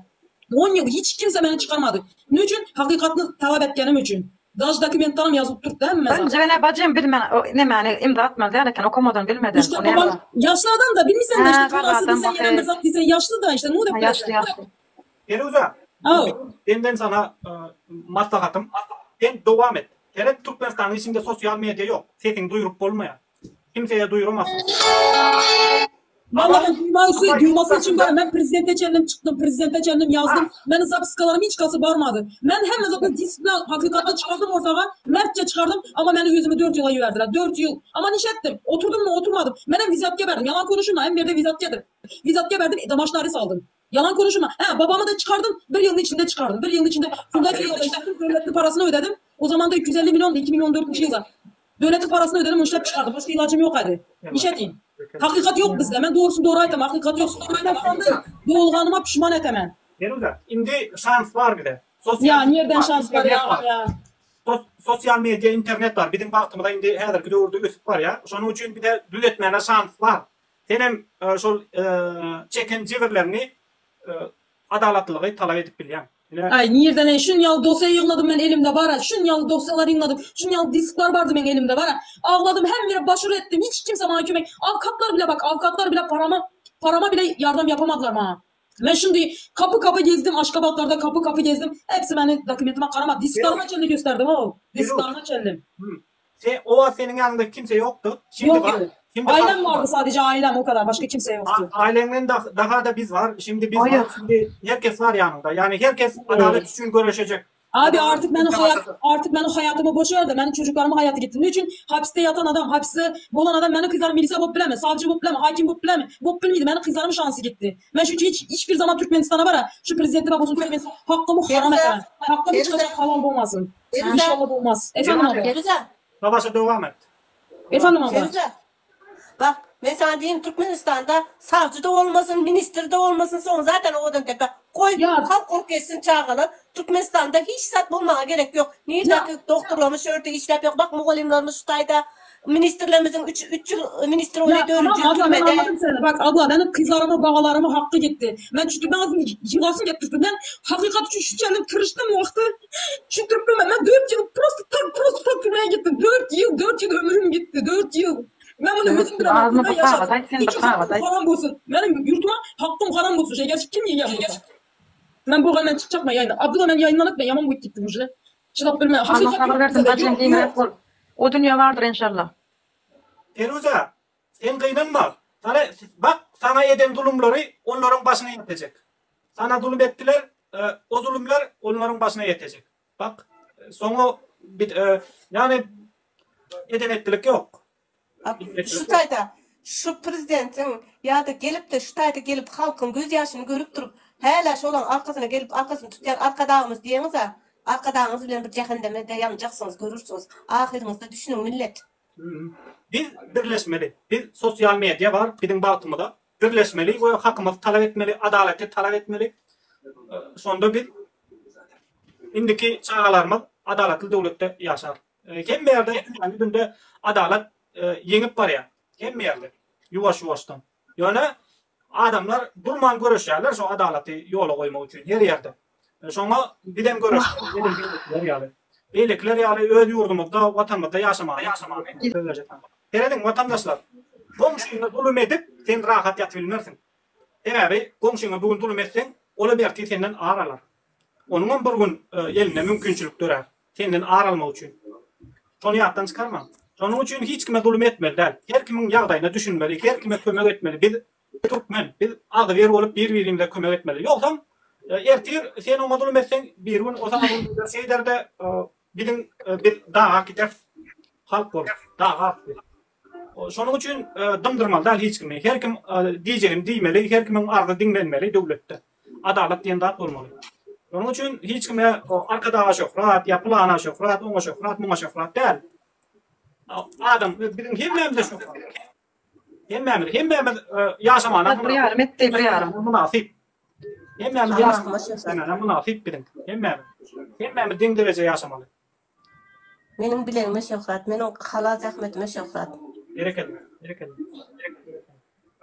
10 yıl hiç kimse beni çıkarmadı. Ne için? Hakikatini talep etkenim için. Daj dokumentlarım yazıp Türk değil mi? Bence ben bacım bilmem ne yani imza atmadı yani okumadan bilmeden. İşte babam yaşlı adam da bilmişsen de işte nasıl diysen yerinde zat diysen yaşlı da işte ne olacak? Yeruza. Benden sana maslahatım. Sen devam et. Teret Türkmenistan'ın içinde sosyal medya yok. Sesin duyurup olmaya. Kimseye duyuramazsın. Vallahi duyması için ben prezidente kendim çıktım, prezidente kendim yazdım. Benim zapskalarım hiç kası barmadı. Ben hemen zaten disiplin hakikaten çıkardım ortağa, mertçe çıkardım ama beni yüzümü 4 yıla yüverdiler. 4 yıl. Ama niş ettim. Oturdum mu oturmadım. Benim vizatke verdim. Yalan konuşma. Hem bir de vizatkedir. Vizatke verdim, damaşları saldım. Yalan konuşma. Babamı da çıkardım. 1 yılın içinde çıkardım. 1 yılın içinde Fundaki devletli parasını ödedim. O zaman da 250 milyon da 2014 yılda. Devletin parasını ödedim, işlep çıkardım. Başka ilacım yok hadi. İş edeyim. Hakikat yok bizde. Ben doğrusunu doğru aytam. Hakikat yok. Ben falan doğulganıma pişman etemem. Yeruza, şimdi şans var bir de. Ya nereden şans var ya? Sosyal medya, internet var. Bizim vaxtımızda indi her bir doğru üst var ya. Şunun için bir de düzeltmene şans var. Senin şu çeken civirlerini adaletliği talep edip bilyen. Ay nereden şun yalı dosya yığladım ben elimde bara. Şun yalı dosyalar yığladım. Şun yalı diskler vardı ben elimde bara. Ağladım hem bire başvuru ettim. Hiç kimse bana kömek. Avukatlar bile parama bile yardım yapamadılar bana. Ben şimdi kapı gezdim. Aşkabatlarda kapı gezdim. Hepsi beni dokümentime karama. Disklerime çelli gösterdim o. Disklerime çellim. O senin yanında kimse yoktu. Şimdi yok. Ailem vardı sadece ailem o kadar. Başka kimse yoktu. Ailenin daha da biz var. Şimdi biz var. Şimdi herkes var yanında. Yani herkes adalet için görüşecek. Abi artık ben o hayatımı boş ver de benim çocuklarıma hayatı gittim. Niçin? Hapiste yatan adam, hapiste bolan adam benim kızlarım milise bop bileme, savcı bop bileme, hakim bop bileme. Bop bilmeydi. Benim kızlarımın şansı gitti. Ben çünkü hiçbir zaman Türkmenistan'a var ya, şu prezidenti babasını Türkmenistan hakkımı haram etmem. Hakkımı çıkacak falan olmasın. İnşallah olmaz. Efendim abi. Savaşa devam et. Efendim abi. Bak ben sana diyeyim Türkmenistan'da savcı da olmasın, minister de olmasın son zaten o odan tepe. Koy halk orkestrini çağıralım. Türkmenistan'da hiç sat bulmaya gerek yok. Niye doktorlamış örtü işlep yok. Bak muğalimlerimiz Şutay'da ministerlerimizin 3 yıl minister oluyor. Tamam abla ben anladım seni. Bak abla benim kızlarıma bağlarıma hakkı gitti. Ben çünkü bazı yılasın getirdim. Ben hakikat için şu kendim tırıştım vakti. Şu Türkmen'e ben 4 yıl prosto Türkmen'e gittim. 4 yıl ömrüm gitti. 4 yıl. Ben bunu bütün bir anlamda yaşadım. Hiç hakkım haram bulsun. Benim yurtuma hakkım haram bulsun. Gerçi kim yiyen burada? Ben bu hemen çıkacak mı yayında? Abdullah ben yayınlanıp ben yaman boyut gittim bu Çırak bilmem. Allah sabır versin. Bacım diyeyim. O dünya vardır inşallah. Feruza, sen kıynanma. Sana eden zulümleri onların başına yetecek. Sana zulüm ettiler, o zulümler onların başına yetecek. Bak, sonu yani edenetlilik yok. Şu prezidentin ya da gelip de Şutay'da gelip halkın göz yaşını görüp durup hele şu olan arkasına gelip arkasını tutuyan arkadağımız diyeniz ha. Arkadağınız bilen bir cehenneme de yanacaksınız görürsünüz. Ahirinizde düşünün millet. Biz birleşmeli. Biz sosyal medya var bizim baltımda. Birleşmeli ve hakkımızı talep etmeli, adaleti talep etmeli. Sonunda biz indiki çağalarımız adaletli devlette yaşar. Hem bir yerde günde adalet yenip var ya. Hem bir yerde. Yuvaştan. Yani adamlar durman görüşerler şu adaleti yola koymak için her yerde. Sonra birden görüşürler. Beylikler yani öz yurdumuzda, vatanımızda yaşamaya. Teredin vatandaşlar, komşuna zulüm edip sen rahat yatabilmersin. Eğer komşuna bugün zulüm etsen, ola berti senden ağırlar. Onun bir gün eline mümkünçülük durar. Senden ağıralmak için. Onu yattan çıkarma. Onun için hiç kime zulüm etmeli değil. Her kimin yağdayına düşünmeli, her kime kömek etmeli. Biz Türkmen, biz adı ver olup birbirine kömek etmeli. Yoksa ertir sen ona zulüm etsen bir gün o zaman şeylerde bir dağa gider halk olur. Dağa gider. Şunun için dımdırmalı değil hiç kimi. Her kim diyeceğim demeli, her kimin ardı dinlenmeli devlette. Adalet diyen dağıt olmalı. Onun için hiç kime arkadağa şofrat, yapılana şofrat, ona şofrat, buna şofrat değil. Adam, bizim hemmemize şofrat. Hemmemiz yaşamana münasip. Hemmemiz yaşamana münasip bizim. Hemmemiz din derece yaşamalı. Benim bilenime şofrat, benim hala zahmetime şofrat. Gerek etme.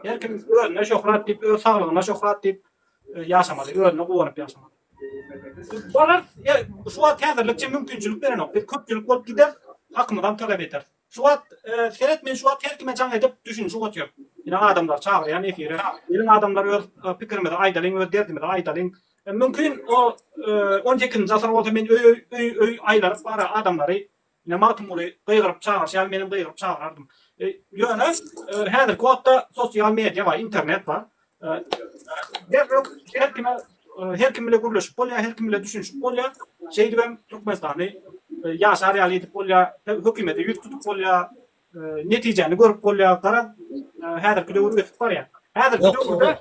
Her kim ölüne şofrat deyip, sağlığına şofrat deyip yaşamalı, ölüne kullanıp yaşamalı. Balar, şu an hazırlıkça mümkünçülük veren o. Bir köpçülük olup gider, hakkımdan talep eder. Şu an seyretmeyin, şu an her kime can edip düşün, şu an yok. Yine adamlar çağırıyor, efire. Yine adamlar öz fikrimi de aydalın, öz derdimi de aydalın. Mümkün o 18-nji asar bolsa men öy aylaryp bara adamlary ine matumuly gıýgyryp çağırşýar, menim gıýgyryp çağırardım. Ýöne häzir kodda sosial media var, internet var. Her kim bile guruluşup bolýar, her kim bile düşünşip bolýar. Şeýdi ben Türkmenistany ýaşar ýaly edip bolýar, hökümete ýük tutup bolýar, netijeni görüp bolýar. Gara häzirki döwür ötüp barýar. Häzirki döwürde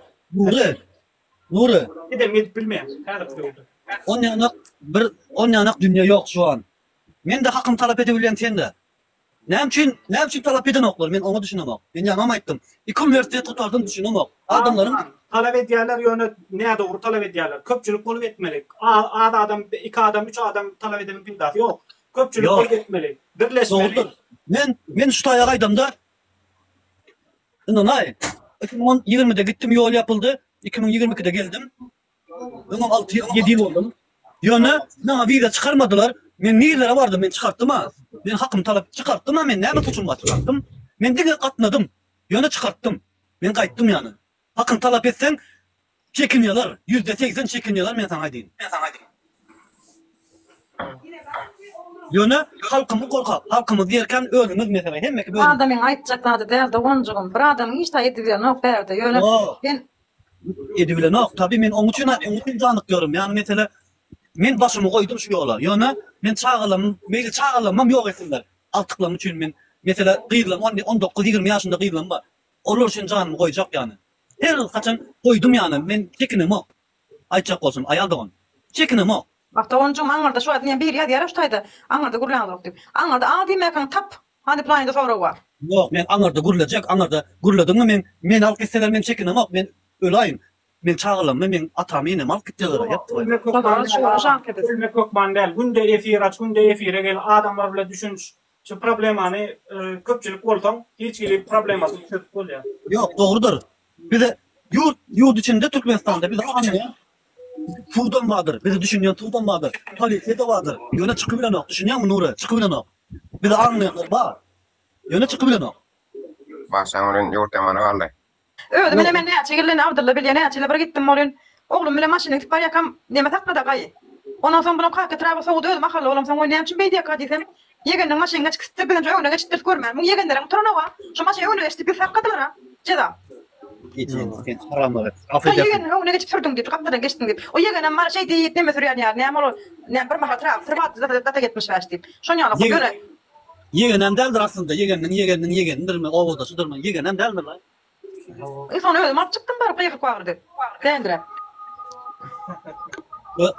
Nuri. Gidem edip bilmeýär. Häzirki döwürde. On ýanak dünýä ýok şu an. Men de hakkım talap edebilýän sende. Näme talap eden oklar? Men onu düşünemok. Men ýanam aýtdym. 2 üniversitet tutardım düşünemok. Adamlarım talap edýärler ýöne näde dogry talap edýärler. Köpçülik bolup etmeli. Adam, 2 adam, 3 adam talap edenin bildaty ýok. Köpçülik bolup etmeli. Birleşmeli. Men şu taýa gaýdamda inanay 2020'de gittim, yol yapıldı. 2022'de geldim. 6-7 ýyl oldum. Ýöne näme viza çıkarmadılar. Men nilere vardım, men çıkarttım ha. Men hakkım talap çıkarttım ha, men näme tutumga çıkarttım. Men dige gatnadım. Ýöne çıkarttım. Men gaýtdym ýany. Hakkım talap etsen çekinýärler. %80 çekinýärler, men sana aýdyn. Ýöne halkymy gorkak. Halkymyz derken ölümüz mesele. Hemmeki böyle. Adamın aýtjaklary däldi gonjugum. Bir adam hiç taýyp edýär, berde. Ýöne ben edibilen ok. Tabii men onun için canlyk görüm. Yani mesela men başymy goýdum şu ýola. Ýöne men çağalamam ýok etdiler. Altyklarym üçin men mesela gyýylam 19-20 ýaşynda gyýylam bar. Olar üçin janymy goýjak ýany. Her kaçan koydum ýany. Men çekinim ok. Aýtjak bolsam aýaldyň. Çekinim ok. Bakta onjum aňarda şu adny bir ýa diýär ştaýda. Aňarda gurlandyk diýip. Aňarda ady mekan tap. Hadi planda sonra var. Yok, men aňarda gurulajak, aňarda guruladyňmy men alyp gitseler men çekinim ok. Men ölaýyn. Men çağılam, men atam inem alıp gittiler. Ölmek yok bandel. Günde efir aç, günde efire gel. Adamlar bile düşünç. Şu problemany köpçülik bolsaň, hiç gibi problemasy çözüp bolýar. Yok, doğrudur. Bir de yurt içinde Türkmenistan'da bir de anlaya Tuğdan vardır. Bir de düşünüyor Tuğdan vardır. Polisiye de vardır. Yöne çıkıbilen ok. Düşünüyor mu Nuri? Çıkıbilen ok. Bir de anlayanlar var. Yöne çıkıbilen ok. Başsan onun yurt yamanı vardı. Öyle men hemen näçe gelin Abdulla bilýän näçe bir gitdim bolýan. Oglum bilen maşyna gitip barýakam, näme takda da gaý. Ondan soň bulan kakı traba soğudu öldüm akalı olam sen oynayam için beydiye kadisem. Yegenden maşyna çıkıp ben öňüne geçip görmem. Bu yegenlerin turana wa. Şu maşyna öňüne geçip bir sakkadylar ha. Ceda. Geçin haramlar. Affedersin. Yegen öňüne geçip sürdüm diýip kaptadan geçdim diýip. O yegenen mara şey diýip näme sürýär ýa. Näme ol? Näme bir maha trap, data gitmiş wäş diýip. Şoňa göre. Yegenen deldir aslında. Yegendir mi? Owadasıdır mı? Yegenen deldir lan. Son öyle mat çıktım barıp gaýyk koýardy. Dendire.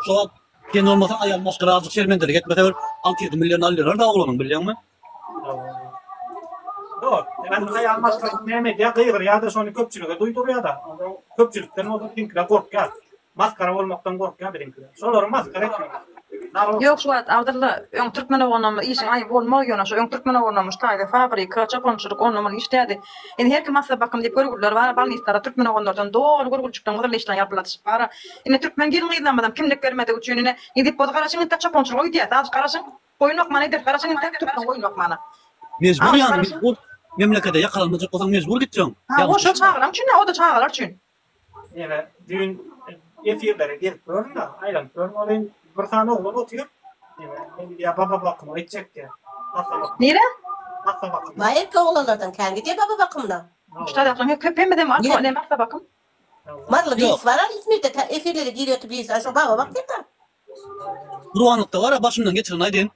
Şu gen olmasa ayal başka razı şermendir. Gitmese 6-7 milyon alýarlar da oğlanın bilýärmi? Doğru. Ben ayal başka näme diýär gyýyr ýa-da şonu köpçülüge duýdurýar da. Köpçülükden o da tinkle gorkýar. Maskara bolmakdan gorkýar birinkide. Şolary maskara etmek. Yok şu at Abdulla öň türkmen oğlanam işin ay bolmaýyna şu öň türkmen oğlanam ştaýda fabrika çaponçylyk oğlanam işlädi. Indi her kim asla bakym diýip görgürler var. Balnistara türkmen oğlanlardan doğru görgürçükden gydar işler ýalyplatyp bara. Indi türkmen gelmeýänmadam kimlik bermedi üçin ine gidip bod garaşyň inde çaponçylyk oýdýar. Az garaşyň goýunok many der garaşyň inde türkmen goýunok many. Mecbur ýani mecbur memlekete ýakalanmajak bolsaň mecbur gitjäň. Ha o şu çağıram üçin o da çağılar üçin. Evet, düğün efirlere gelip görün da aylan görün bir tane oğlan oturup ya baba bakımı edecek ya. Nere? Asla bakımı. Bayık oğlanlardan kendi gidiyor baba bakımına. İşte de köpeğim mi de var? Ne marka bakım? Marlı bir var İzmir'de efirleri giriyordu biz. Şu baba bak yeter. Ruhanlıkta var ya başımdan geçiren aydın.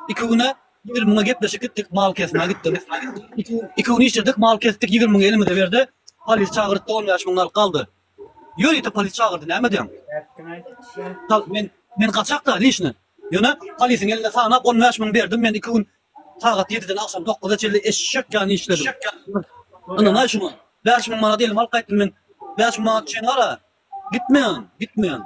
2 güne 20.000'a gepleşik gittik mal kesmeye gittik. 2 gün işledik mal kestik 20.000 elime de verdi. Polis çağırdı 10 yaşımdan kaldı. Yürüyte polis çağırdı näme diýäň? Men kaçak da işini. Ýöne polisin eline saňap 10 yaşymyň berdim. Men 2 gün saat 7'den akşam 9'a çelli eşek ýany işledim. Ana näşmi? 5.000 manat elim alyp gaýtdym men. 5.000 manat üçin ara. Gitmeýän.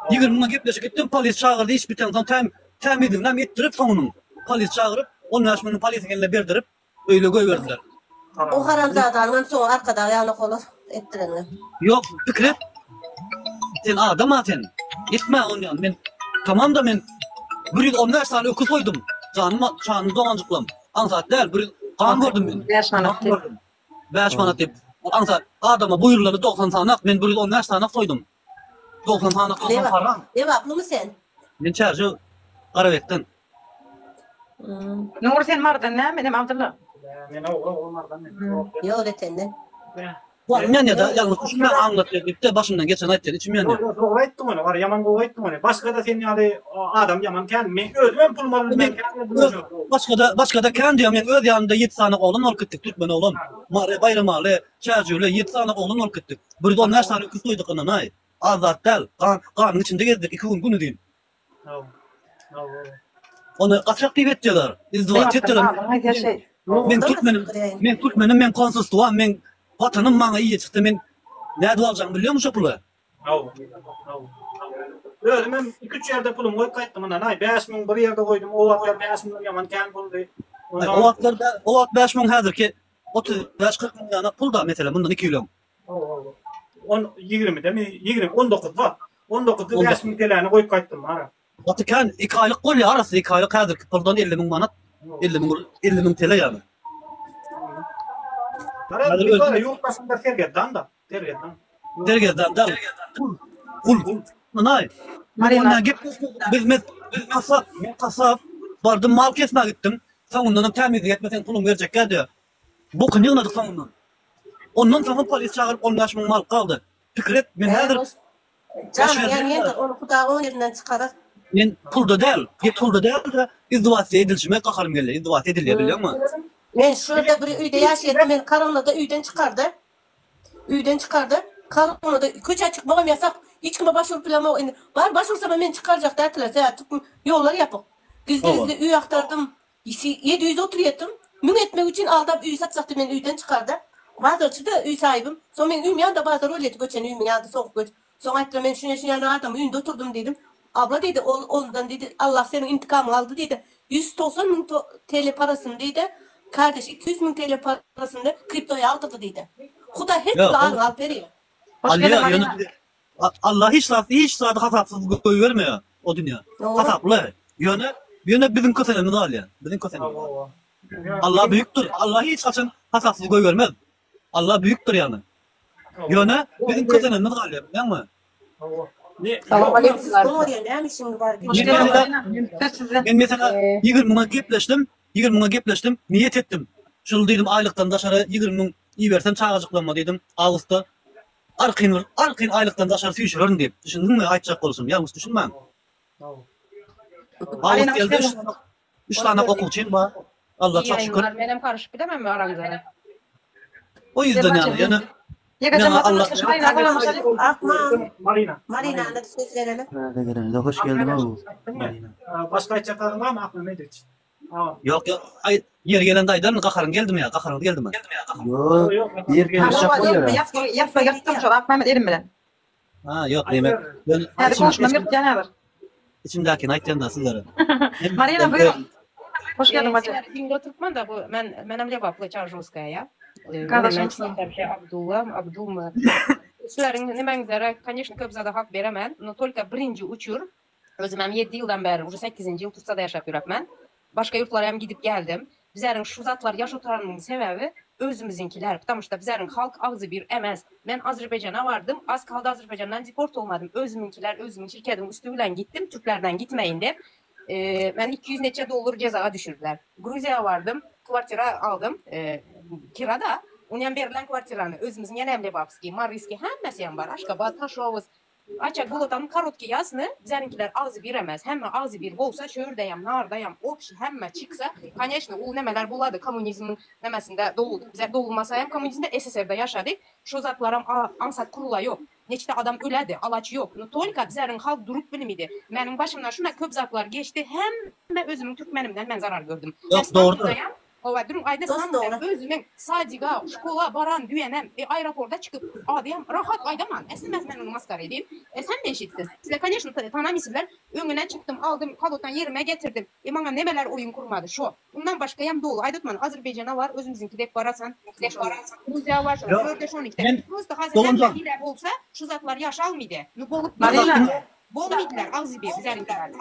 20.000'a gepleşip gitdim polis çağırdı iş biten soň tämidimden etdirip soňuny. Polis çağırıp 10 yaşymyň polisin eline berdirip öýle goýberdiler. O haramzadanyň soň arkada ýany golar etdirenler. Yok Fikret. Sen adam aten. Gitme onyan men. Tamam da men bir 15 saniye öküz koydum. Canım doğancıklam. Ansat değil bir kan gördüm ben. 5 manat. 5 manat deyip. Ansat adama buyurları 90 sanak men bir 15 sanak koydum. Dokun sana dokun paran. Devaplı mı sen? Men çarjı Qarabekden. Nur sen mardan ne? Benim Abdullah. Men o mardan. Yok etenden. Var men ya da yalnız şu men anlatıp de başımdan geçen aytdı içim yani. Doğru ettim onu. Var yaman doğru ettim onu. Başka da senin yani adam yaman kendim özüm pul malını ben kendim. Başka da kendi diyorum yani öz yanında 7 tane oğlum ol gittik Türkmen oğlum. Mare bayramalı çarjıyla 7 tane oğlum ol gittik. Bir de 10 tane kız koyduk ona nay. Azat del. Kanın içinde gezdik 2 gün günü diyeyim. Onu kaçak diye ettiler. İzdivaç ettiler. Men Türkmenim, men konsolosluğa, men vatanım bana iyi çıktı. Men ne alacağım biliyor musun pulu? Özüm 2-3 yerde pulum koyup kayttım ona. Nay 5000 bir yerde koydum. O vakit 5000 yaman kendi buldu. O vakt 5000 hazırki 35-40 milyona pul da mesela bundan 2 milyon. 20 değil mi? 20 19 var. 19'da 5000 TL'ni koyup kayttım ara. Vatikan 2 aylık kolye arası 2 aylık hazırki puldan 50.000 manat 50.000 TL yani. Ara bir var yurt başında Serget'ten da. Dergeden da. Pul. Nay. Marina biz kasap vardım mal kesme gittim. Sonundan temiz etmesen pulum verecek geldi. Bu gün yığnadık sonundan. Ondan sonra polis çağırıp 10.000 mal kaldı. Fikret men hazır. Canım yani onu kudağın yerinden çıkarır. Men pulda değil de izdivaç edilişime kakarım geldi. İzdivaç ediliyor biliyor musun? Men şurada bir üyde yaşadım. Men karımla da üyden çıkardı. Karımla da köçe çıkmam yasak. Hiç kime başvuru planı var. Başvursam men çıkaracak dertiler. Yolları yapıp. Gizli üy aktardım. 700 oturuyordum. Mün etmek için aldığım üy satsaktı men üyden çıkardı. Bazı çıktı üy sahibim. Sonra men üym yanında bazı rol etti. Göçen üymün yanında soğuk göç. Sonra ettiler men şuna adam üyünde oturdum dedim. Abla dedi ondan dedi Allah senin intikamını aldı dedi. 190.000 TL parasını dedi. Kardeş 200.000 TL parasını kriptoya aldı dedi. Kuda her türlü al veriyor. Allah hiç saat hasapsız koyu vermiyor o dünya. Hasaplı. Yöne bizim kösenimiz al ya. Bizim kösenimiz. Allah büyüktür. Allah hiç kaçın hasapsız koyu vermez. Allah büyüktür yani. Yöne bizim kösenimiz al ya. Değil mi? Ben mesela 20.000'a gepleştim, niyet ettim. Şunu dedim aylıktan daşarı 20.000 iyi versem çağıracaklanma dedim. Ağustos arkın aylıktan daşarı suyuşurun deyip. Düşündün mü aytacak olsun? Yalnız düşünmem. Ağustos geldi 3 tane okul var. Allah çok şükür. Benim karışıp gidemem mi aranızda? O yüzden yani. Marina'na da söz verelim. Hoş geldin oğlum. Başka açacakların var mı aklına ne için? Yok. Yer gelen daydan kakarın geldi mi? Yok. Bir konuşacak oluyor. Yapma yaptım şu an Mehmet elim bilen. Ha yok demek. Hadi konuşmam yok canavar. İçimdeki aytyan da sizlere. Marina buyurun. Hoş geldin bacım. Bingo Türkmen de bu benim cevaplı Çarjovskaya. Kardeşim. Abdulma. Sizlerin nemengizlere, конечно, köp zada hak veremem. No только birinci uçur. Özüm 7 yıldan beri, уже 8. yıl Tursa'da yaşap yürüyorum. Başka yurtlara hem gidip geldim. Bizlerin şu zatlar yaşatarının sebebi özümüzünkiler. Потому что bizlerin halk ağzı bir emez. Ben Azerbaycan'a vardım. Az kaldı Azerbaycan'dan deport olmadım. Özümün şirketim üstüyle gittim. Türklerden gitmeyin de. Ben 200 neçe dolar ceza düşürdüler. Gruziya vardım. Kvartira aldım. Kirada. Onun verilen kvartiranı özümüzün yenemli babski, mariski hemmesi yan var. Aşkabat, Taşovuz. Açak bulutanın karotki yazını bizlerinkiler ağzı biremez. Hem ağzı bir olsa şöğürdeyem, nardayam, opşi hemme çıksa. Конечно, o nemeler buladı komünizmin nemesinde doğuldu. Bizler doğulmasa hem komünizmde SSR'da yaşadık. Şu zatlarım ansat kurula yok. Neçte adam öledi, alaç yok. Tolika bizlerin halk durup bilimiydi. Benim başımdan şuna köp zatlar geçti. Hem özümün Türkmenimden ben zarar gördüm. Yok doğru. Ova durum ayda sandım özümün sadiga, şkola, baran, düyenem, aeroporta çıkıp adiyam rahat aydaman. Esnemez ben onu maskara edeyim. Sen de eşitsin. Size конечно tanımisizler. Önüne çıktım, aldım, kalottan yerime getirdim. Bana nemeler oyun kurmadı şu. Bundan başka yam dolu. Aydatman Azerbaycan'a var, özümüzünki dep barasan. Rusya var, Ördeş 12'de. Prosta hazırlar iler olsa şu zatlar yaşalmaydı. Bol miydiler, ağzı bir, bizlerinkiler.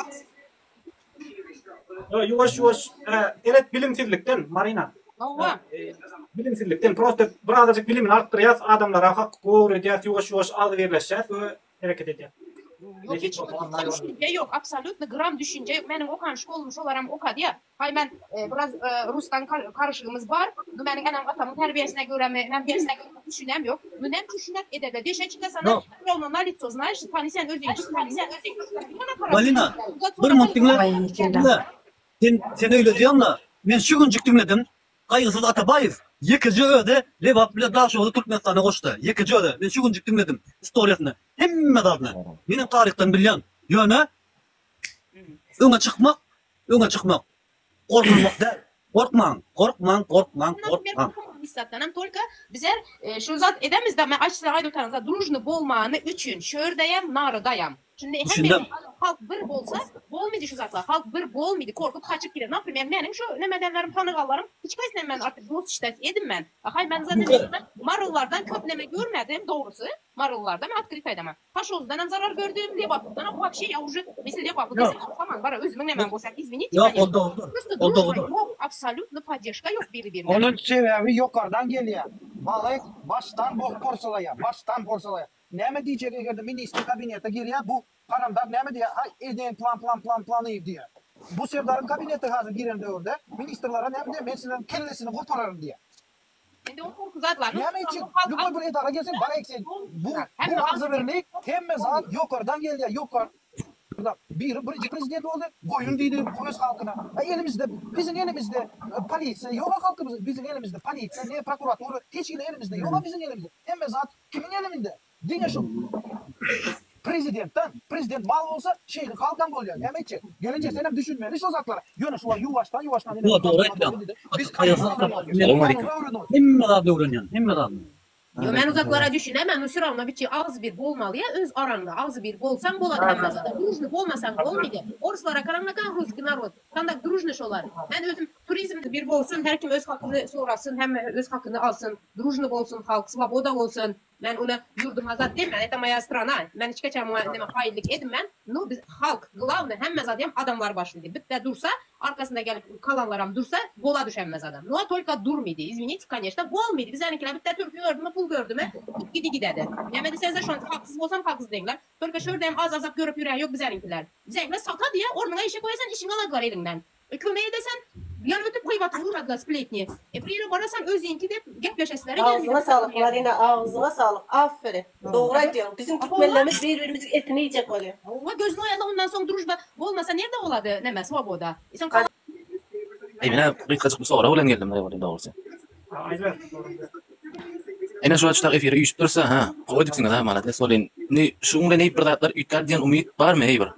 Yavaş evet bilimsizlikten Marina. Bilimsizlikten prosta birazcık bilimin arttıracağız adamlara hak öğreteceğiz yavaş az verilecek ve hareket edeceğiz. Düşünce yok, absolutno gram düşünce yok. Benim okan şkolum şolaram okadı ya. Hay ben biraz Rus'tan karışığımız var. Benim anam atamın terbiyesine göre ben birisine göre düşünem yok. Münem düşünek edebe. Deşe çıka sana ровно на лицо, знаешь, tani sen özün. Malina, bir mont dinle. Sen öyle diyorsun da, ben şu gün dinledim. Kaygısız Atabayev, yıkıcı öde, Levap bile daha şoğlu Türkmenistan'a koştu. Yıkıcı öde, ben şu gün dinledim historiyasını. Hemme dadını, benim tarihten bilyen. Yöne, öne çıkmak. Korkmak der. Korkman. Hissetlenem только bizler şu zat edemiz de ben açsa aydıklarınızda дружны bolmağını üçün şördeyem, narıdayam. Şimdi hemen halk bir bolsa, bolmaydı şu zatlar. Halk bir bolmaydı, korkup kaçıp gider. Например, benim şu nemedenlerim, tanıgallarım, hiç kaysın ben artık dost işte edim ben. Hay ben zaten marullardan köpneme görmedim doğrusu. Marullardan ben открыто edemem. Paşozdan hem zarar gördüm diye baktıdan o bak şey ya уже, mesela diye baktıdan desem, tamam bana özümün hemen bolsak, извините. Yok, oldu. Yok, absolutno поддержка yok biri-birine. Onun sebebi yukarıdan geliyor. Balık baştan porsalaya. Neme diyecek eğer de minister kabinete giriyor bu karamdan neme diyor? Hay edin planı diyor. Bu sevdarın kabinete hazır giren de orada ministerlere neme diyor? Ben sizin kellesini kurtarırım diyor. Şimdi o korku zatlar. Neme için? Yukarı buraya daha gelsin bana eksin. Bu hazırlık hem zat yukarıdan geliyor. Birinci prezident oldu. Koyun dedi öz halkına. Bizim elimizde polisi yok halkımız. Bizim elimizde polisi, ne prokuraturu, teşkil elimizde yok bizim elimizde. Hem zat kimin elinde? Dinle şu. Prezident mal olsa şeyin halktan oluyor. Demek gelince senem düşünmeli şu zatlara. Yönü şular yavaştan. Bu doğru etmiyor. Biz kayasızlar. Hemme dadını. Yo ben uzaklara düşünemem. Müsüravna bir ağız bir bolmalı ya öz aranda ağız bir bolsan boladı hem zaten. Дружны bolmasan olmaydı. Orslara karanlakan Ruski narod. Kandak дружны şolar. Ben özüm turizmde bir bolsun, her kim öz hakkını sorasın, hem öz hakkını alsın. Дружны bolsun, halk svoboda olsun. Ben ona yurdum azat demem. Это моя страна. Ben hiç kaçam hayırlık edmem. No biz halk, главное hem zaten adamlar başladı. Bitte dursa, arkasında gelip kalanlaram dursa, bola düşenmez adam. No только durmaydı. Извините, конечно, bolmaydı. Bizanikiler bitte Türkiye gördü mü, pul gördü mü, gidi. Demedi sen de şu an haksız olsam haksız değiller. Только şördeyim az azap görüp yürüyen yok bizanikiler. Bizanikiler sata diye ormana işe koyarsan işini aladılar elinden. Kömeği desen yan ötüp koyup vuradılar splitni. Priyle barasan özünki de gepleşeslere Ağzına sağlık Marina, ağzına sağlık. Aferin. Doğru diyorum. Bizim Türkmenlerimiz birbirimizin etini yiyecek oluyor. Ama gözünü oyalı ondan sonra družba olmasa nerede oladı neme svoboda? Emine kıyıkacık bir sonra ulan geldim ne doğrusu. Ene şu açıda efiri uyuşup dursa ha. Koyduk sana da malade solin. Ne şunla ne birdatlar ütkar diyen umut var mı eyber?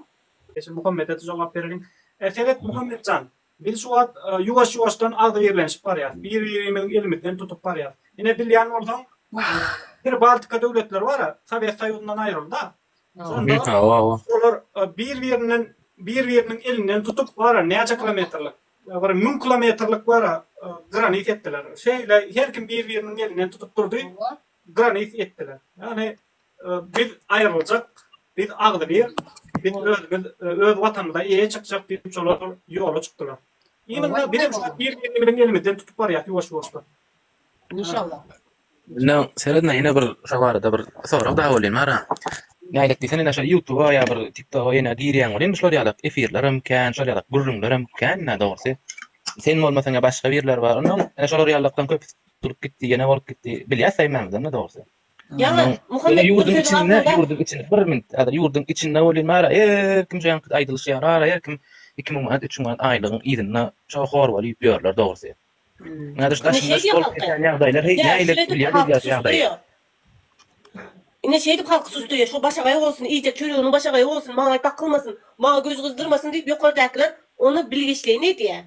Şimdi Muhammed'e cevap verelim. Evet Muhammedcan. Biz şu an yavaştan adı verilenşip var ya. Bir elimizden tutup var ya. Yine bilyen oradan bir Baltika devletleri var ya. Sovyet Soyuzu'ndan ayrıldı. Sonra onlar birbirinin elinden tutup var ya. Nece kilometrelik. Var 1000 kilometrelik var ya. Granit ettiler. Her kim birbirinin elinden tutup durdu. Granit ettiler. Yani biz ayrılacak. Biz ağdı biz öz vatanında iyi çıkacak bir yolu çıktılar. Yeminle benim birbirinin elimizden tutup var ya yavaştan. İnşallah. No, seredna yine bir şavarda bir sonra da olin mara. Naylik desene naşa YouTube'a ya bir TikTok'a yine giriyen olin şöyle yalıp efirlerim kan, şöyle yalıp gurrumlarım kan ne doğrusu. Senin olmasan ya başka birler var. Onun şöyle yalıptan köp tutup gitti yine olup gitti. Biliyasayım ne doğrusu. Yani Muhammed yurdun içinde bir minut adı yurdun içinde olin mara kim şey aydılış ya ara kim 2 manat 3 manat aylığın idinne çok hor var yapıyorlar doğrusu. Ne dışta şimdi yağdaylar yağdaylar. Yine şeydi halk sustuyor. Şu başagay olsun, iyice çürüğünün başagay olsun, bana takılmasın, bana göz kızdırmasın deyip yukarıdakiler onu bilgiçleyin ne diye.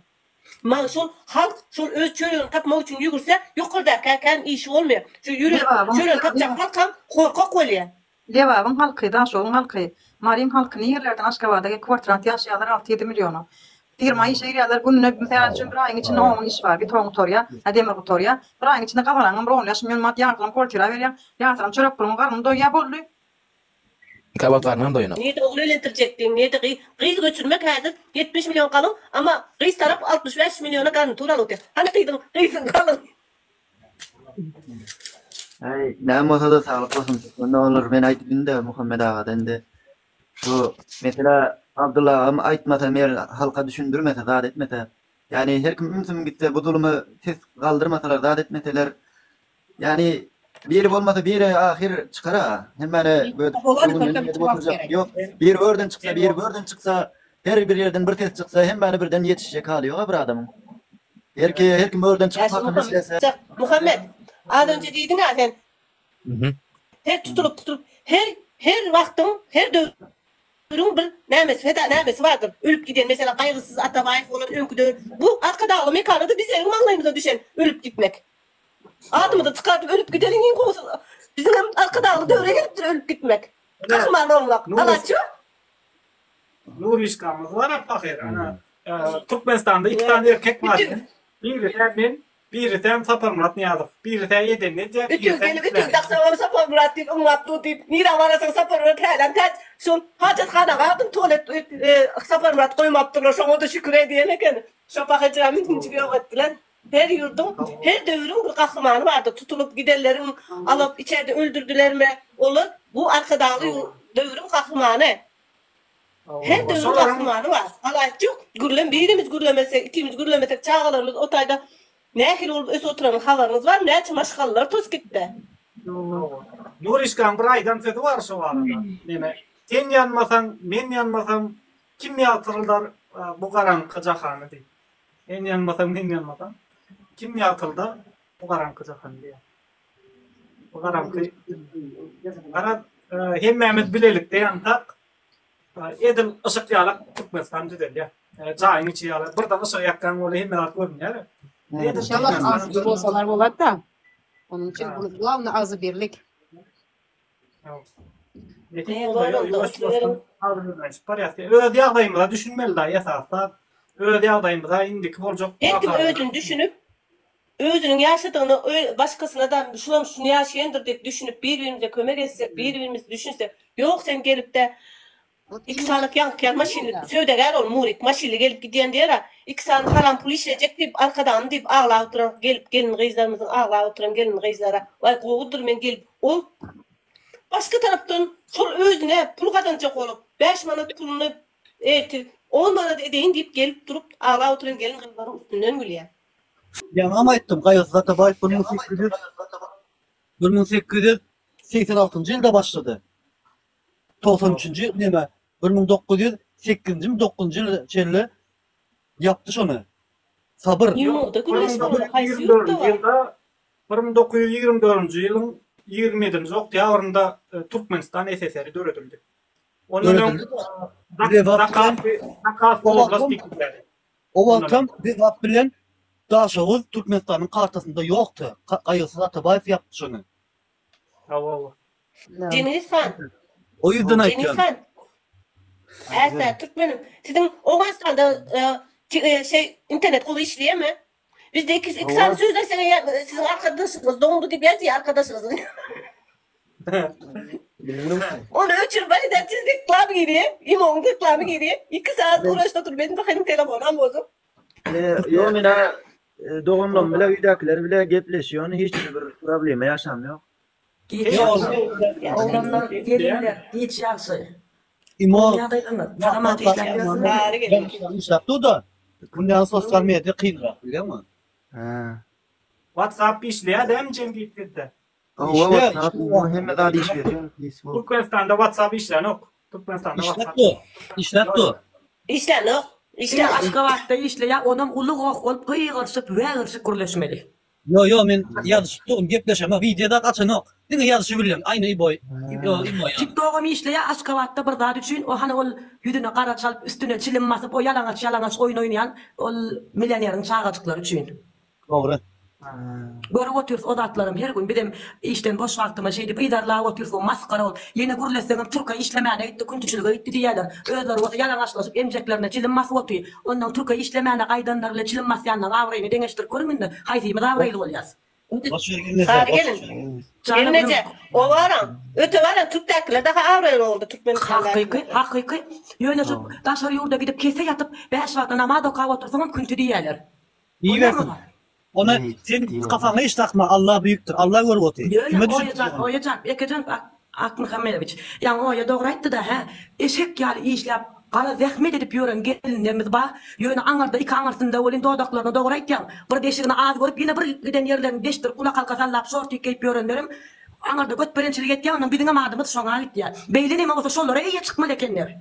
Ma şol halk şol öz çörüğünü tapmak için yürürse yukarıdaki işi olmuyor. Şu çörüğünü tapacak halk korkak oluyor. Levabın halkı da şolun halkı. Marim halkını yerlerden Aşkabad'daki kvartrant yaşayanlar 6-7 milyonu. Firma işe giriyorlar. Gününe mesela bir ayın içinde 10 iş var. Bir toğun torya, demir torya. Bir ayın içinde kafalanım, 10 milyon mat yardım koltira veriyor. Yardım çörek bulun, karnım doyuya bollu. Kabak karnım doyunu. Niye de oğlu elentirecektin? Niye de kıyız götürmek hazır 70 milyon kalın ama kıyız taraf 65 milyona karnı tuğralı diyor. Hani kıyızın kalın. Ne olsa da sağlık olsun. Ne olur ben aytıp indi Muhammed Ağa'dan de. Şu mesela Abdullah'ım aýtmasa mer halka düşündürmese, zat etmese. Yani her kim mümkün gitse bu durumu tez kaldırmasalar, zat etmeseler. Yani biri bolmasa biri ahir çıkara. Hemen böyle yok. Bir word'dan çıksa, bir word'dan çıksa, her bir yerden bir ses çıksa hemen birden yetişecek hali yok bir adamın. Her kim word'dan çıkmak meselesi. Muhammed, az önce dedin ya sen. Her tutulup her vaktin, her dövrün bir nämesi vardır. Ölüp giden mesela kaygısız Atabayf olan önküdör. Bu arka dağlı mekanada bizim mağlayımıza düşen ölüp gitmek. Adımı da çıkartıp ölüp gidenin en konusu. Bizim arka dağlı dövre gelip ölüp gitmek. Kahraman olmak. Anlatıyor. Nuri işgamız var hep fakir. Türkmenistan'da 2 tane erkek var. Biri ben, biri de Sapar Murat Niyazov. Biri de Yedenli diye. Ütü daksa Sapar Murat deyip, Murat deyip. Nira varasın Sapar Murat halen tez. Şun hacetxana kaldım tuvalet Sapar Murat koymaptırlar. Şuna da şükür ediyen eken. Şopak ecramin tinçiğe ettiler. Her yurdun, her dövrün bir kahramanı vardı. Tutulup giderlerin alıp içeride öldürdüler mi olur. Bu arka dağlı dövrün kahramanı. Her dövrün kahramanı var. Allah çok gürlem birimiz gürlemesek, ikimiz gürlemesek çağalarımız o tayda ne ehil olup öz oturanın havarımız var, ne açım aşkallar toz gitti. Nuri işgam bir aydan sözü var şu arada. Sen yanmasan, men yanmasam kim yatırıldar bu karanlık cahanı diye. En yanmasam, men yanmasam kim yatırıldar bu karanlık cahanı diye. Bu karanlık hem Mehmet Bilelik'te yantak edil ışık yalak Türkmenistan düzel ya. Cayın içi yalak. Buradan ışık yakkan olayı hem yalak görünüyor. İnşallah azı olsalar болады da. Onun için главное azı birlik. Öyle yağdayımda düşünmeli daha esaslar. Öyle yağdayımda indik bolcuk. Herkim özünü düşünüp, özünün yaşadığını başkasına da şunu yaşayandır deyip düşünüp birbirimize kömek etsek, birbirimizi düşünsek. Yok sen gelip de 2 saatlik yankıyan maşinli, sövdegar ol Murit, maşinli gelip gidiyen diyor ha. 2 saat haram pul işleyecek deyip arkadan deyip ağla oturan, gelip gelin kızlarımızın ağla oturan gelin kızlara. Vay kovudur men gelip ol. Başka taraftan sol özüne pul kazanacak olup 5 manat pulunu eğitir. 10 manat edeyin deyip gelip durup ağla oturan gelin kızların üstünden gülüyor. Yani ama ettim Gayos Atabay 1886 yılda başladı. 93. neme 1908. yıl çelle yaptı şunu. Sabır. 1924 yılın 27. oktyabrında Türkmenistan SSR'i döredildi. Onun o vakam bir vakt bilen Daşoğuz Türkmenistan'ın kartasında yoktu. Gayos Atabay yaptı şunu. Cengiz Han. O yüzden aytıyorum. Cengiz Han. Ersa Türkmenim. Sizin Oğuzhan'da internet kolu işliyor mu? Bizde 2 saat sözlersene sizin arkadaşınız doğumlu gibi yazıyor arkadaşınız. Onu öçür bari de siz reklam giriyor. İmon reklamı giriyor. 2 saat uğraşta dur benim bakayım telefonum bozuk. Yo mina doğumlam bile uydakiler bile gepleşiyor. Hiç bir problemi yaşamıyor. Oğlanlar gelinler hiç yaxşı. İmon. Faramat işlaptı da. Bundan sosyal medya kıyınrak biliyor musun? WhatsApp işleyen hem cemiyetinde. WhatsApp hem daha iş veriyor. Türkmenistan'da WhatsApp işleyen yok. Türkmenistan'da WhatsApp. İşleyen yok. İşte aşka vakti işleyen onun ulu olup kıyıqırışıp ve ırışıp kurleşmeli. Yo men yazıştım gepleşeme videoda kaçın yok. Dine yazışı biliyorum aynı boy. TikTok'u işleyen aşka vakti bir daha düşün. O hani ol yüzüne kara çalıp üstüne çilim basıp o yalanaç oyun oynayan ol milyonerin çağacıkları için. Doğru. Görüp oturuz odatlarım her gün benim işten boş vaktime deyip idarlığa oturuz o maskara ol. Yeni kuruleslerim Türkiye işlemeyene gitti, küntüçülüğe gitti diyeler. Özleri olsa yalanaçlaşıp emceklerine çilinmasi otuyor. Ondan Türkiye işlemeyene kaydanlarıyla çilinmasi yanından avrayını deneştir görün de hayzimiz avraylı olyaz. Hadi gelin. Gelinece o varan. Öte varan Türk'tekiler daha avraylı oldu Türkmenistan'da. Hakiki. Yönecip taşları yurda gidip kese yatıp 5 vakti namaz okuyup otursan küntü diyeler. İyi versin. Ona sen kafana hiç takma. Allah büyüktür. Allah görüp oturuyor. Oyacak. Ekecek bak. Akın Hamedoviç. Yani o ya doğru aytdı da ha. Eşek ýaly işläp Gala zähmet edip ýören gelinlerimiz bar. Ýöne aňarda iki aňarsynda bolyn dodaklarına dogry aýtýan. Bir deşigini az görüp ýene bir giden ýerlerini beşdir kulak halka sallap şort ýekip ýörenlerim. Aňarda götberençilik etýän, onuň bidiňe madymyz şoňa gitýär. Beýle neme bolsa şollara eýe çykmaly ekenler.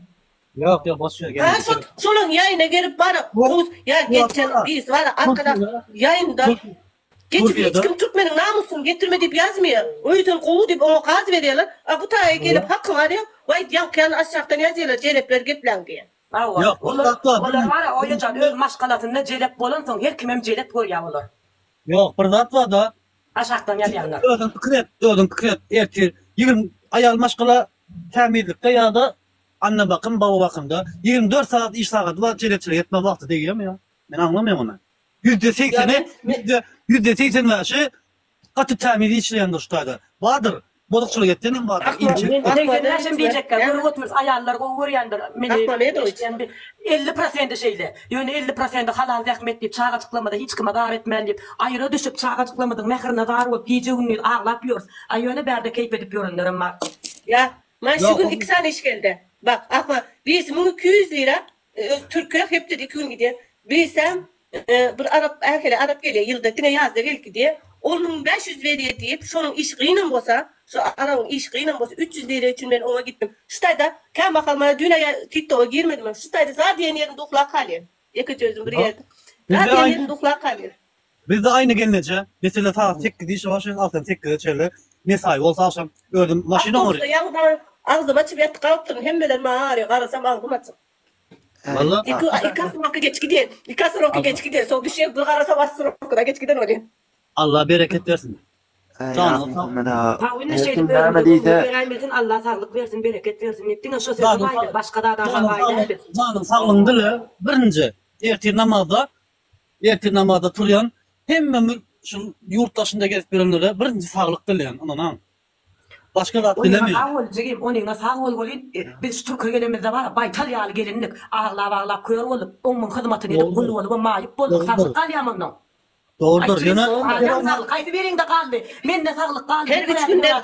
Yok boş ver. Ha şolun ýaýyna gelip barıp ya geçen biz var arkada ýaýynda geçip hiç kim Türkmenin namusunu getirme dip yazmıyor. O yüzden kovu dip ona gaz veriyorlar. Bu tarafa gelip hakkı var ya. Vay yankayan aşağıdan yazıyorlar. Celepler geplen diye. Yok, onlar var ya oyacan öz maşgalatında celep bolan soň her kim hem celep görýär bolar. Yok, bir zat var da aşağıdan ýazýarlar. Ödün kret, ertir. 20 ayal maşgala tämirlikde ya da anne bakım, baba bakımda 24 saat iş saati var, celepçilik etme wagty diýýärmi ya? Men anlamıyorum onu. %80'i, %80 başı katı tämiri işleyen dostlardı. Vardır. Bodukçuluk ettiğinin vardır. Sen bilecekler. Görüp otururuz. Ayarlar görýändir. 50% şeyle. Yani 50% halal zähmet diýip çağa açyklamada hiç kime gar etmän diýip aýra düşüp çağa açyklamada mehirine zar bolup gije günni ağlap ýörüz. Aýöne berde keyip edip ýörenlerim var. Ya, man şu gün 2 tane iş geldi. Bak, akma biz 1200 lira Türkiye hep de 2 gün gidiyor. Bilsem bir Arap erkele Arap geliyor yılda dine yazda gelki diye onun 500 veriyor deyip şunun iş kıyının bolsa şu Arap'ın iş kıyının bolsa 300 lira için ben ona gittim. Şu tayda kan bakalım dünyaya TikTok'a girmedim. Şu tayda zaten yerin dokla kalıyor. Yakı çözüm bir yerde. Zaten yerin dokla kalıyor. Biz de aynı gelince mesela saat 8'de iş başlayın altın 8'de çelle mesai olsa akşam öldüm maşina oraya. Yandan ağzım açıp yattı kalktım hem böyle ağrıyor karasam ağzım açıp. Valla. İki asırlıkı geç gidiyor. İki asırlıkı geç gidiyor. Sonra düşüyor. Bir karasam asırlıkı geç giden oluyor. Allah bereket versin. Canım. Allah sağlık versin, bereket versin. Ettiğin şu sözü baydı. Başka da baydı. Canım sağlığın dili birinci. Ertir namazda turyan hem şu yurttaşında gezip birinleri birinci sağlık dileyen. Ondan başka da dilemiyor. Onunla sağ ol bolin. Biz Türkiye gelemizde var. Baytal ýaly gelindik. Ağlap kör olup onun hyzmatyny edip gully olup maýyp bolduk. Sağlık galýamyňdan. Doğrudur. Ýöne kaýsy berinde galdy. Mende sağlyk galdy. Her 3 günden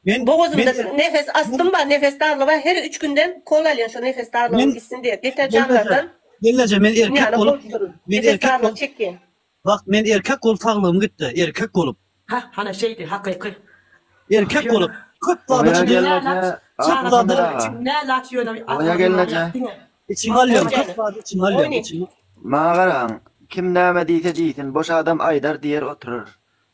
ben boğazımda nefes astım var, nefes darlığı var. Her 3 günden kol alıyorsun şu nefes darlığı gitsin diye. Deterjanlardan. Gelece men erkek olup bak men erkek olup sağlığım gitti. Erkek olup. Ha, hana şeydi, hakiki. Erkek olup. Kutladı. Ne lat yöne. Oya gelece. İçin alıyorum. Kutladı için alıyorum. Mağaran. Kim näme diýse diýsin, boş adam aýdar diýer oturur.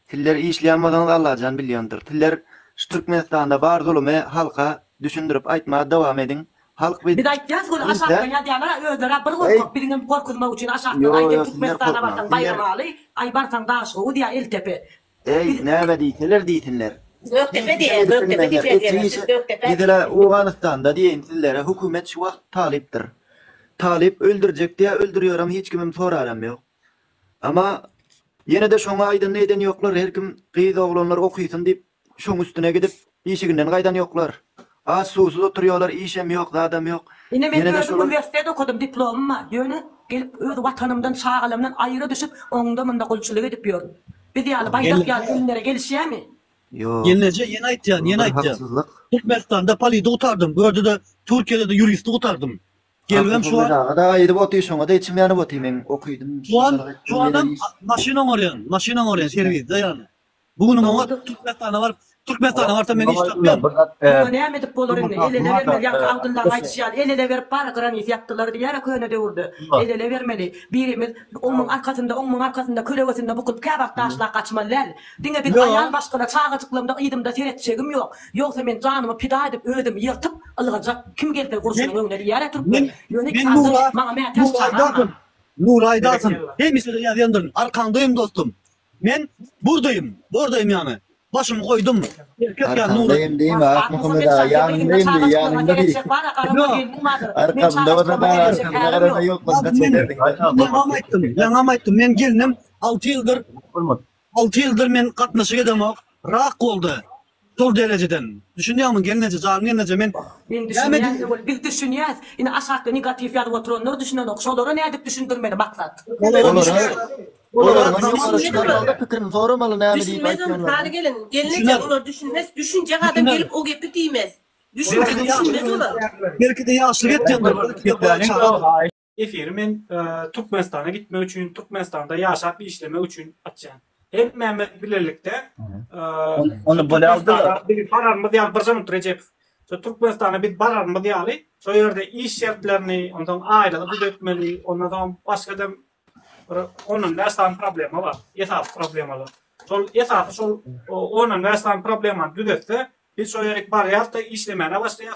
Tiller işleýänmeden Allahan bilýändir. Tiller şu Türkmenistanda bar zulmy halka düşündirip aýtmaga dowam edin. Halk bir aýtýas gol aşağı ýa-da özlere bir gorkup biriniň gorkuzmak üçin aşağı aýdyp Türkmenistana barsan bayramaly, aý barsan daş o diýär Eltepe. Näme diýseler diýsinler. Göktepe diýär, Göktepe diýär. Gidile Awganystanda diýen tillere hökümet şu wagt talipdir. Talip öldürecek diye öldürüyorum, hiç kimim soraram yok. Ama yine de şoňa aýdan neden yoklar, her kim gyz oglanlar okuýsun diýip şoň üstüne gidip işiginden gaýdan yoklar. Az susuz oturýarlar, işem yok, adam yok. Yine men üniversitede okudum, diplomam var. Ýöne gelip öz watanymdan, şagalymdan aýra düşüp, oňda munda gulçylyk edip ýörüm. Biz ýaly baýdak ýaly günlere gelişýärmi? Yok. Yine aýtýan. Türkmenistan'da palide utardım. Gördü de Türkiye'de de yurist utardım. Gelmem şu an. Da aýdyp otyşoňa da içim ýanyp otyym men okuýdum. Şu adam maşina oryan servisde yani. Bugün ona Türkmenistan'a var da men hiç tapmam. Ne edip bolar indi. Elele vermeli. Ýa-da Abdullah aýtýar. Elele berip bar granit ýakdylar diýär, köne döwürdi. Elele vermeli. Birimiz onuň arkasynda kölegesinde bukup käbak taşla kaçmalar. Diňe bir aýal başgana çağa çyklamda ýdymda seretçegim ýok. Ýoksa men janymy pida edip özüm ýyrtyp alacak. Kim geldi gurşunyň öňüne diýär Türkmen. Nuray Dasın. Hemisi de ýazýandyr. Arkandayım dostum. Men buradayım yani. Başımı koydum. Arkandayım diýme, Akmuhammed ağa, ýanyndaýym ýanynda diýip. Arkamda arkamda yok, başga çederdik. Ýaňam aýtdym, men gelinim 6 ýyldyr men gatnaşyk edemok. Rak boldy. Sol dereceden. Düşünýärmi gelince, canım gelince men düşünýär, biz düşünýäs. Ine aşakda negatif ýadyp oturanlar düşünýär. Şolary nädip düşündirmeli maksat. Pikrini soramalı näme diýip Düşünmez onu. aýtýarlar. Hadi gelin. Gelince onlar düşünmez. Düşünce adam gelip o gepi diýmez. Düşünmez onlar. Belki de ýaşlyk etýänler. Efir men Türkmenistana gitme üçin, Türkmenistanda ýaşap işleme üçin atjan. Hem Mehmet birlikte Onu böyle aldılar. Bir bararmı diýal Birjamyt Rejepov. So Türkmenistana bir bararmı diýaly. So ýerde iş şertlerini, ondan aýrylyp düzeltmeli, ondan başga onun nästan problemi var. Esas problemalar. Sol esas sol onun nästan problemi düzeltse biz so ýerek barýarda işlemene başlaýar.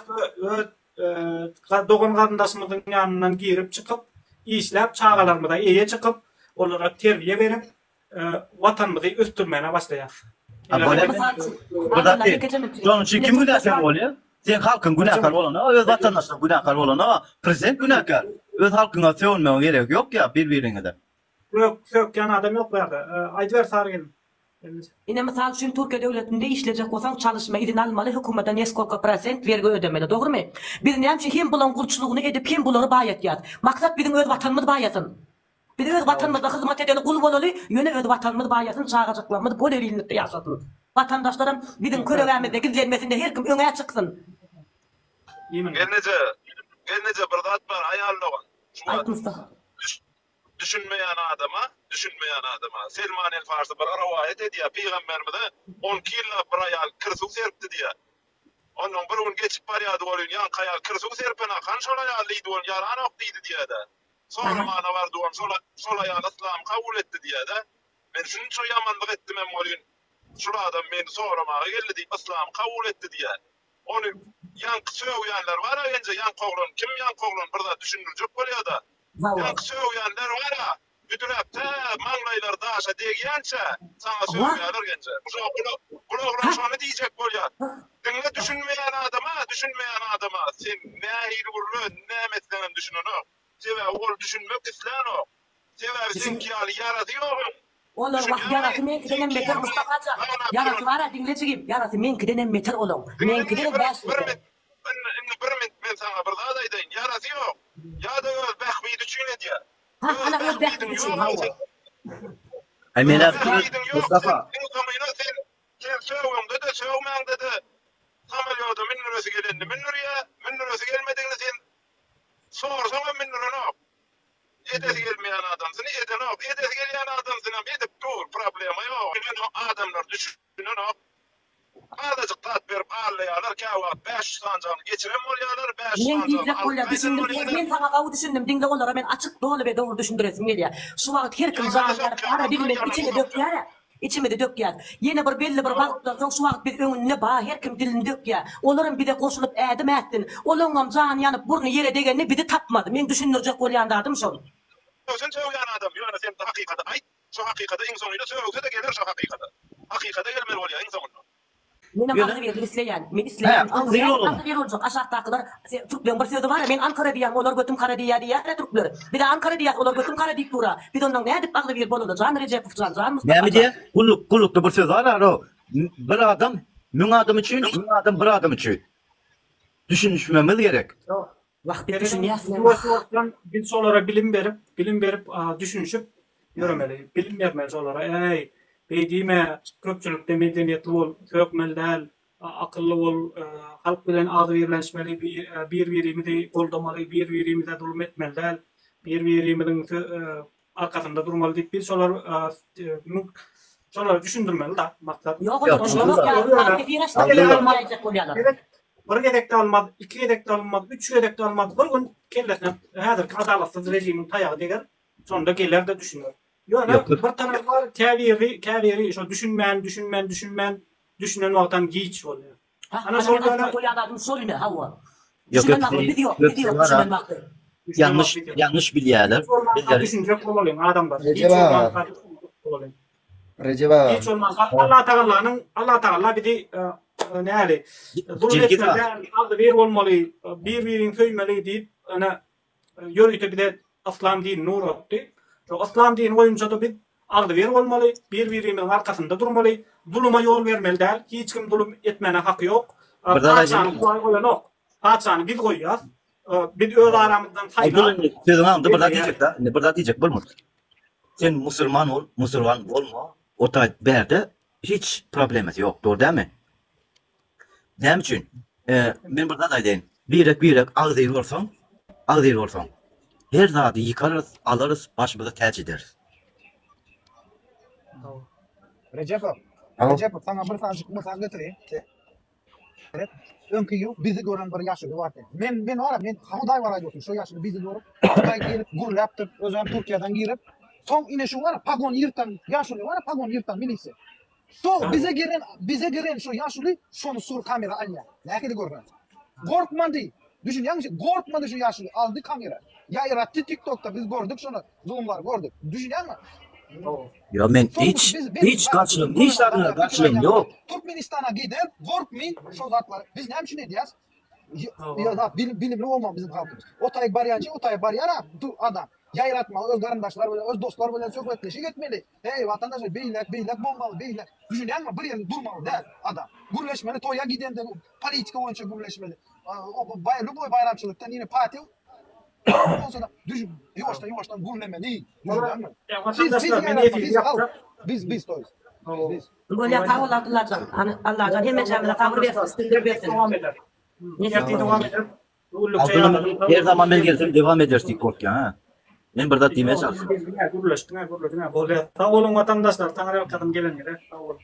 Dogan garyndaşymyzyň ýanyndan girip çykyp, işläp çağalarmyda eýe çykyp, olara terbiýe berip, watanymyzy östürmene başlaýar. Jonun için kim günahkar oluyor? Sen halkın günahkar olana, öz vatandaşlar günahkar olana, prezident günahkar. Öz halkına söylmeye gerek yok ya birbirine de. Yok, yani adam yok bu yerde. Aydver sarı gelin. Ine misal üçün Türkiye devletinde işleyecek olsan çalışma izin almalı, hükümetten neskolka % vergi ödemeli, doğru mu? Bir neyse hem bulan kurçuluğunu edip hem bulanı bayat yaz. Maksat bizim öz vatanımız bayatın. Bir öz vatanımızda hizmet edeni kul bolalı, yöne öz vatanımız bayatın, çağıracaklarımız bu delilinlikte yaşatın. Vatandaşlarım bizim körevemizde gizlenmesinde her kim öne çıksın. Gelnece bir zat var ayarlagan. Ayt Mustafa. Düşünmeyen adama. Selman el Farsi bir rivayet ediyor. Peygamberimize 10 kilo bir ayal kırsuk serpti diye. Onun bir gün geçip barýady bolýan yan kayal kırsuk serpene kanşol ayal diýdi ol yaran ok diýdi diye de. Sonra mana bardy on sol ayal İslam kabul etdi diye de. Men şunu çok yamanlyk etdim hem bolýan. Şu adam meni soramaga geldi diýip İslam kabul etdi diye. Onu yan söýýänler var ence yan koglun kim yan koglun bir da düşünürjek bolýar da. Yan söýýänler var ha. Bütünäpde maňlaýlar daşa degýänçe saňa söýýärler gence. Bu şonu diýjek bolýar. Diňle düşünmeýän adama sen nähili gurlu nämetden düşünýän o. Sebäbi ol düşünmek islen o. Sebäbi sen kiýaly ýaradyýar. Olar wagt yarasy menkiden beter Mustafaça. Yarasy bara dinlejigim. Yarasy menkiden beter olam. Menkiden bäş. Bir men sana bir zat aýdaýyn. Yarasy ýok. Ýa-da öl bähbidi üçin edýär. Ana öl bähbidi üçin hawa. Mustafa. Sen söwüňde de söwmäňde de samalýoda min nurasy gelendi. Min nurasy gelmediňi sen sorsaň min nuranok. Edesi gelmeyen adamsın, edesi gelen adamsın, edip dur, problema yok. Adamlar düşünün o. Azıcık tat verip ağırlayalar, kâvat, 5 sancağını geçirem oluyorlar, 5 sancağını Ben sana kavu düşündüm, dinle onlara ben açık dolu ve doğru düşündüresim geliyor. Şu vakit her kim zaman yarıp ara bilmek içine döküyor ya. İçime de dök ya. Yine bir belli bir vakıttan sonra şu vakit bir önüne bağ, her kim dilini dök ya. Onların bir de koşulup edim ettin. Olanım can yanıp burnu yere degenini bir de tapmadım. Ben düşünürecek olyandardım son. Sen söylüyen adam, yani sen hakikati ayt, şu hakikati en sonuyla söylüyorsa da gelir şu hakikati. Hakikati gelmeli oluyor en sonunda. Benim aklı verir isleyen. Men isleyen. Aklı verir olacak. Aşağıdakiler Türklerin bir sözü var ya, ben Ankara diyen, olar götüm kara diye Türkler. Bir de Ankara diyen, olar götüm kara deyip dura. Bir de ondan ne edip aklı verir bol olacak. Recep Can Mustafa. Ne diye? Kullukta bir söz var o. Bir adam, mün adam için, mün adam bir adam için. Düşünmemiz gerek. Vakti düşünüyorsun. Biz olara bilim verip düşünüşüp yürümeli. Bilim vermeli olara. Beydime köpçülükde medeniyetli ol, sökmeli değil, akıllı ol, halk bilen adı birleşmeli, birbirimizi koldamalı, birbirimize zulüm etmeli değil, birbirimizin arkasında durmalı deyip biz solar düşündürmeli da maksat. Yok bir gedekde almaz, 2 gedekde almaz, 3 gedekde almaz. Bir gün kellesine hazır adalatsız rejimin tayağı deger, sonunda gelir de düşünür. Yani bir taraf var kaviri, şu düşünmen, düşünen vaqtan geç oluyor. Ana sonra koyanadım solime hava. Yanlış bilýärler. Bizler düşünecek olalım adamlar. Recep hiç olmaz. Allah Teala bizi näli zulmetmeden aldı bir olmalı, birbirini söymeli deyip ana yörüte bir de aslan din nur attı. Şu aslan din oyunca da bir aldı bir olmalı, birbirimizin arkasında durmalı, zuluma yol vermeli değil, hiç kim zulüm etmene hakkı yok. Padişahın koyan yok. Padişahını biz koyuyoruz. Biz öz aramızdan sayılır. Sözünü aldı, burada diyecek de, burada diyecek, bulmur. sen Müslüman ol, Müslüman olma. O da berde hiç problemet yok. Doğru değil mi? Dem için ben burada da deyin. Birek ağzıyır olsan. Her zatı yıkarız, alırız, başımıza tercih ederiz. Recep'im. Tamam. Recep'im sana bir tane mesaj getireyim. Evet. Önkü yıl bizi gören bir yaşlı var. Men var ya, men hamuday var ayıyorsun. Şu yaşlı bizi görüp, Hatay gelip, gurlaptır, özüm Türkiye'den girip, son ine şu var ya, pagon yırtan, yaşlı var ya, pagon yırtan milisi. Şu bize giren şu yaşlı, şunu sur kamera alya. Nekili görün. Korkmadı. Düşün yanlış, korkmadı şu yaşlı, aldı kamera. Yayrattı TikTok'ta biz gördük şunu, zoomlar gördük. Düşün yanlış. Ya men hiç kaçlığım yok. Türkmenistan'a gider, korkmayın şu zatlar. Biz ne için ediyoruz? Ya da bilimli olmam bizim halkımız. O tayık baryancı, o tayık baryana adam. Yayratmalı, öz karındaşlar böyle, öz dostlar böyle söhbetleşik etmeli. Hey vatandaşlar, beyler bombalı, beyler. Düşünen mi? Bir yerde durmalı değil adam. Gürleşmeli, toya giden de politika oyuncu gürleşmeli. Lüboy bayramçılıktan yine parti olsa da düşün, yavaştan gürlemeli. Düşünen mi? Biz toyuz. Böyle kavul Allah'tan hemen cemile kavur versin, istindir versin. Abdullah her zaman ben gelsem devam eder TikTok ya. Ha. Ben burada demeye çalışıyorum. Sağ olun vatandaşlar. Tanrı kadın gelen yere. Sağ olun.